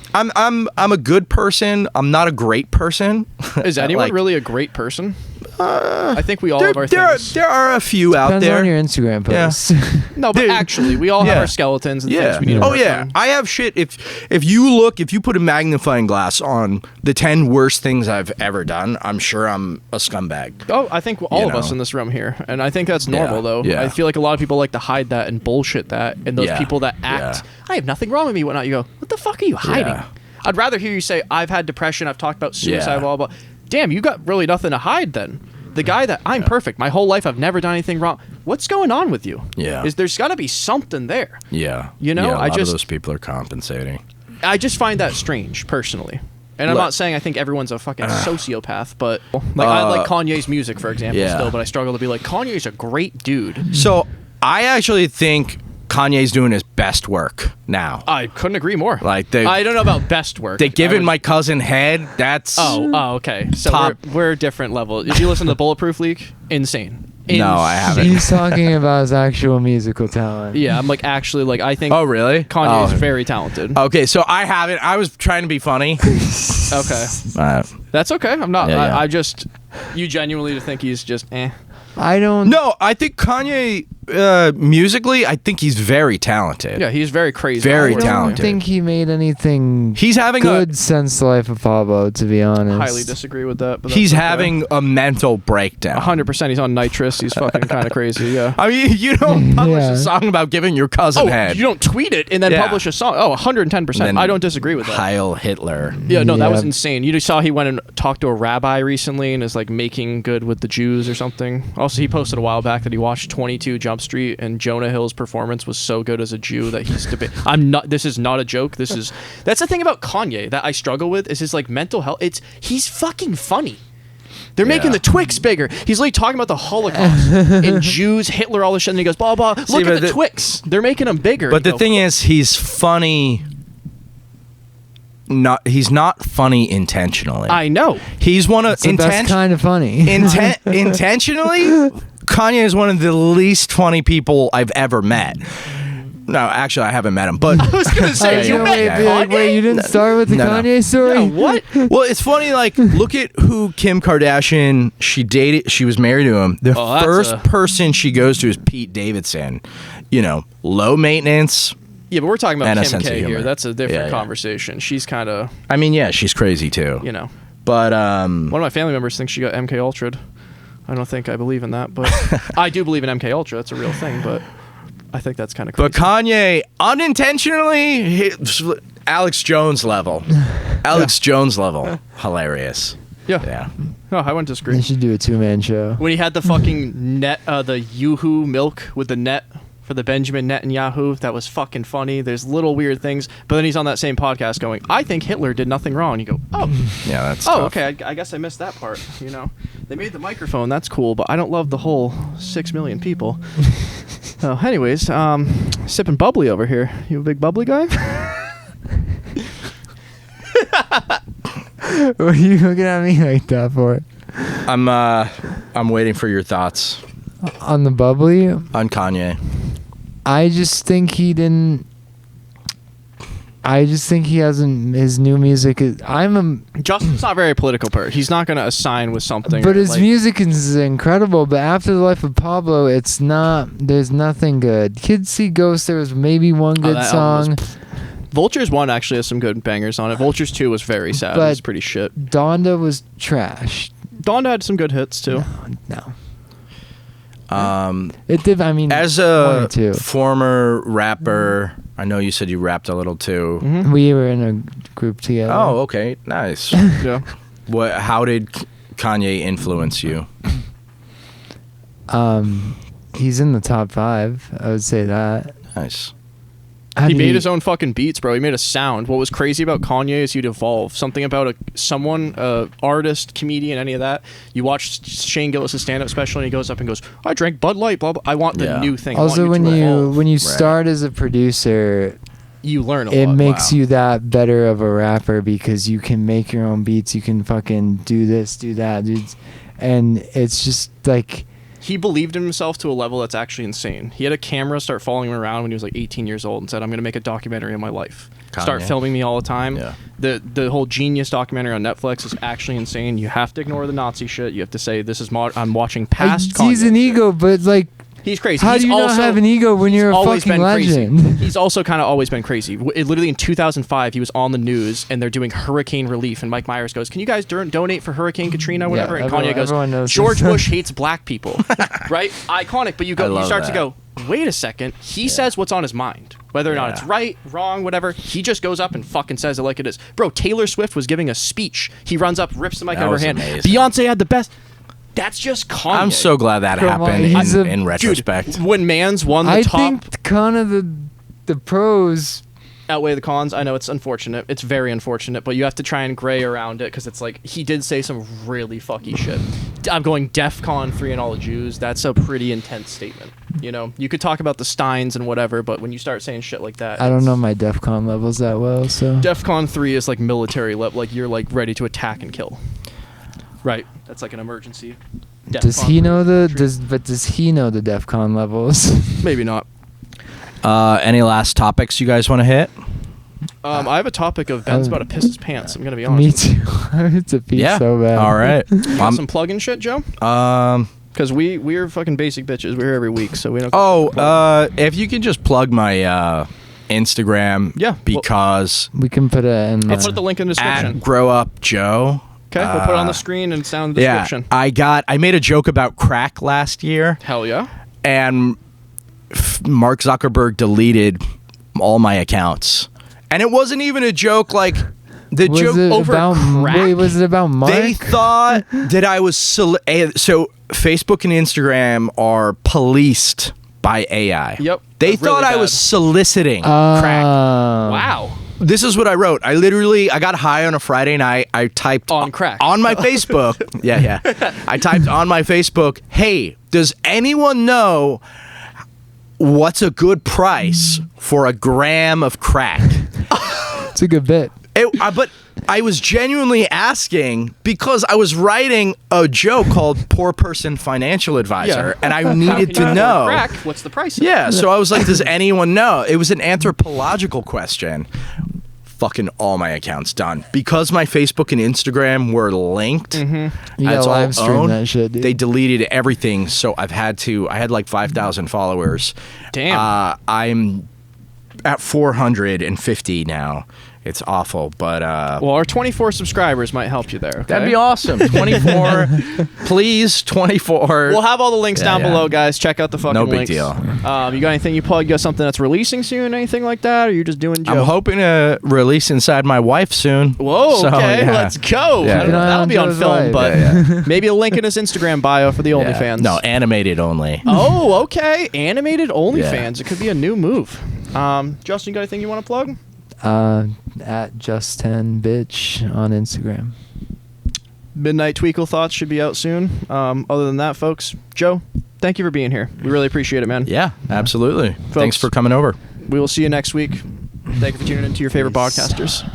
I'm a good person. I'm not a great person. Is anyone Like, really a great person? I think we all have our there are things. a few out Depends there. on your Instagram Yeah. posts. No, but Dude. actually, we all have Yeah. our skeletons and Yeah. things we need to Oh work yeah. on. I have shit. If you put a magnifying glass on the 10 worst things I've ever done, I'm sure I'm a scumbag. Oh, I think all You of us know. in this room here, and I think that's normal Yeah, though. yeah. I feel like a lot of people like to hide that and bullshit that, and those Yeah, people that act, yeah. I have nothing wrong with me, whatnot. You go, what the fuck are you hiding? Yeah. I'd rather hear you say, I've had depression, I've talked about suicide, Yeah. blah blah. Damn, you got really nothing to hide then. The guy that I'm perfect, my whole life I've never done anything wrong. What's going on with you? Yeah. There's got to be something there. Yeah. You know, yeah, a I lot just- of those people are compensating. I just find that strange, personally. And I'm Look- not saying I think everyone's a fucking sociopath, but like I like Kanye's music, for example, yeah. still, but I struggle to be like, Kanye's a great dude. So I actually think Kanye's doing his best work now. I couldn't agree more. Like, I don't know about best work. They given I would- my cousin head. That's Oh, okay. So Top. we're a different level. Did you listen to Bulletproof League? Insane. No, I haven't. He's talking about his actual musical talent. Yeah, I'm like actually like I think Oh really? Kanye is Oh. very talented. Okay, so I haven't. I was trying to be funny. Okay, that's okay. I'm not. Yeah, yeah. I just you genuinely think he's just eh. I don't. No, I think Kanye musically, I think he's very talented. Yeah, he's very crazy. Very I don't talented. think he made anything He's having good since Life of Pablo, to be honest. Highly disagree with that. But he's that's okay. having a mental breakdown. 100%. He's on nitrous. He's fucking kind of crazy. Yeah. I mean, you don't publish Yeah. a song about giving your cousin Oh, head. you don't tweet it and then Yeah. publish a song. Oh, 110%. Then I don't disagree with that. Heil Hitler. Yeah, no, that was Yeah. insane. You just saw he went and talked to a rabbi recently and is like making good with the Jews or something. Also, he posted a while back that he watched 22 Jump Jump Street, and Jonah Hill's performance was so good as a Jew that he's I'm not. This is not a joke. That's the thing about Kanye that I struggle with is his like mental health. He's fucking funny. They're making the Twix bigger. He's literally talking about the Holocaust and Jews, Hitler, all this shit, and he goes, blah, blah. Look at the Twix. They're making them bigger. But the thing is, he's funny. He's not funny intentionally. I know. He's one of that's kind of funny. Intentionally, Kanye is one of the least funny people I've ever met. No, actually, I haven't met him. But I was gonna say, wait, you didn't start with the Kanye story? Yeah, what? Well, it's funny. Like, look at who Kim Kardashian. She dated. She was married to him. The first person she goes to is Pete Davidson. You know, low maintenance. Yeah, but we're talking about Kim K humor. here. That's a different conversation. She's kind of. I mean, yeah, she's crazy too. You know. But one of my family members thinks she got MK Ultra'd. I don't think I believe in that, but I do believe in MK Ultra. It's a real thing, but. I think that's kind of crazy. But Kanye, unintentionally, Alex Jones level. Jones level. Hilarious. Yeah. Oh, I wouldn't disagree. They should do a 2-man show. When he had the fucking net, the Yoo-hoo milk with the net for the Benjamin Netanyahu, that was fucking funny. There's little weird things. But then he's on that same podcast going, I think Hitler did nothing wrong. You go, oh. Yeah, that's Oh, tough. okay. I guess I missed that part, you know. They made the microphone. That's cool. But I don't love the whole 6 million people. Anyways, sipping bubbly over here. You a big bubbly guy? What are you looking at me like that for? I'm waiting for your thoughts On the bubbly? on Kanye. I just think he didn't. I just think he hasn't. His new music is. Justin's not very political part. He's not going to assign with something. But his music is incredible. But after the life of Pablo, it's not. There's nothing good. Kids See Ghosts. There was maybe one good song. Vultures 1 actually has some good bangers on it. Vultures 2 was very sad. It was pretty shit. Donda was trash. Donda had some good hits too. No. It did. I mean, as a former rapper, I know you said you rapped a little too. Mm-hmm. We were in a group together. Oh, okay, nice. Yeah. How did Kanye influence you? He's in the top 5. I would say that. Nice. He made his own fucking beats, bro. He made a sound. What was crazy about Kanye is he'd evolve. Something about someone, artist, comedian, any of that. You watch Shane Gillis' stand-up special, and he goes up and goes, I drank Bud Light, blah, blah. I want the new thing. Also, when you start as a producer, you learn a lot. It makes you that better of a rapper because you can make your own beats. You can fucking do this, do that, dude. And it's just like... He believed in himself to a level that's actually insane. He had a camera start following him around when he was like 18 years old and said, I'm going to make a documentary of my life. Kanye. Start filming me all the time. Yeah. The whole Genius documentary on Netflix is actually insane. You have to ignore the Nazi shit. You have to say, this is I'm watching past Kanye He's an shit. ego, but like... He's crazy. How do you not have an ego when you're a fucking legend? He's also kind of always been crazy. Literally in 2005, he was on the news and they're doing hurricane relief. And Mike Myers goes, can you guys donate for Hurricane Katrina, whatever? And Kanye goes, George Bush hates black people. Right? Iconic. But you start to go, wait a second. He says what's on his mind. Whether or not it's right, wrong, whatever. He just goes up and fucking says it like it is. Bro, Taylor Swift was giving a speech. He runs up, rips the mic out of her hand. Amazing. Beyonce had the best... That's just Kanye. I'm so glad that happened in retrospect. Dude, when Mans won the top... I think kind of the pros... outweigh the cons. I know it's unfortunate. It's very unfortunate, but you have to try and gray around it because it's like, he did say some really fucky shit. I'm going DEFCON 3 and all the Jews. That's a pretty intense statement. You know, you could talk about the Steins and whatever, but when you start saying shit like that... I don't know my DEFCON levels that well, so... DEFCON 3 is like military level. Like, you're like ready to attack and kill. Right. That's like an emergency. Does he know the DEFCON levels? Maybe not. Any last topics you guys want to hit? I have a topic of Ben's about to piss his pants. I'm gonna be honest. Me too. It's a pee so bad. All right. Got some plug-in shit, Joe? Because we're fucking basic bitches. We're here every week, so we don't. If you can just plug my Instagram. Yeah. Because we can put it in. I'll put the link in the description. At Grow Up Joe. Okay, we'll put it on the screen and it's down in the description. Yeah, I made a joke about crack last year. Hell yeah. And Mark Zuckerberg deleted all my accounts. And it wasn't even a joke, like, the was joke over crack. Wait, was it about Mark? They thought that I was... So Facebook and Instagram are policed by AI. Yep. They Really thought I bad. was soliciting crack. Wow. This is what I wrote. I got high on a Friday night. I typed On crack. on my Facebook. yeah. I typed on my Facebook, "Hey, does anyone know what's a good price for a gram of crack?" It's a good bit. But I was genuinely asking because I was writing a joke called "Poor Person Financial Advisor," and I needed to know. Crack. What's the price? Yeah, so I was like, does anyone know? It was an anthropological question. Fucking all my accounts done. Because my Facebook and Instagram were linked. You as gotta all live stream owned, that shit, dude. They deleted everything, so I had like 5,000 followers. Damn. I'm at 450 now. It's awful, but Well, our 24 subscribers might help you there. Okay? that'd be awesome. 24, please, 24. We'll have all the links down yeah. below, guys. Check out the fucking No big links. deal. You got anything you plug? You got something that's releasing soon? Anything like that? Or you're just doing Joe? I'm hoping to release Inside My Wife soon. Whoa, So, okay, yeah. let's go. Yeah. I don't know, that'll be on Joe's film, life. but maybe a link in his Instagram bio for the Yeah. OnlyFans. No, animated only. Oh, okay. Animated OnlyFans. Yeah. It could be a new move. Justin, you got anything you want to plug? At Just10bitch on Instagram. Midnight Tweakle Thoughts should be out soon. Other than that, folks, Joe, thank you for being here. We really appreciate it, man. Yeah, absolutely. Folks. Thanks for coming over. We will see you next week. Thank you for tuning into your favorite podcasters.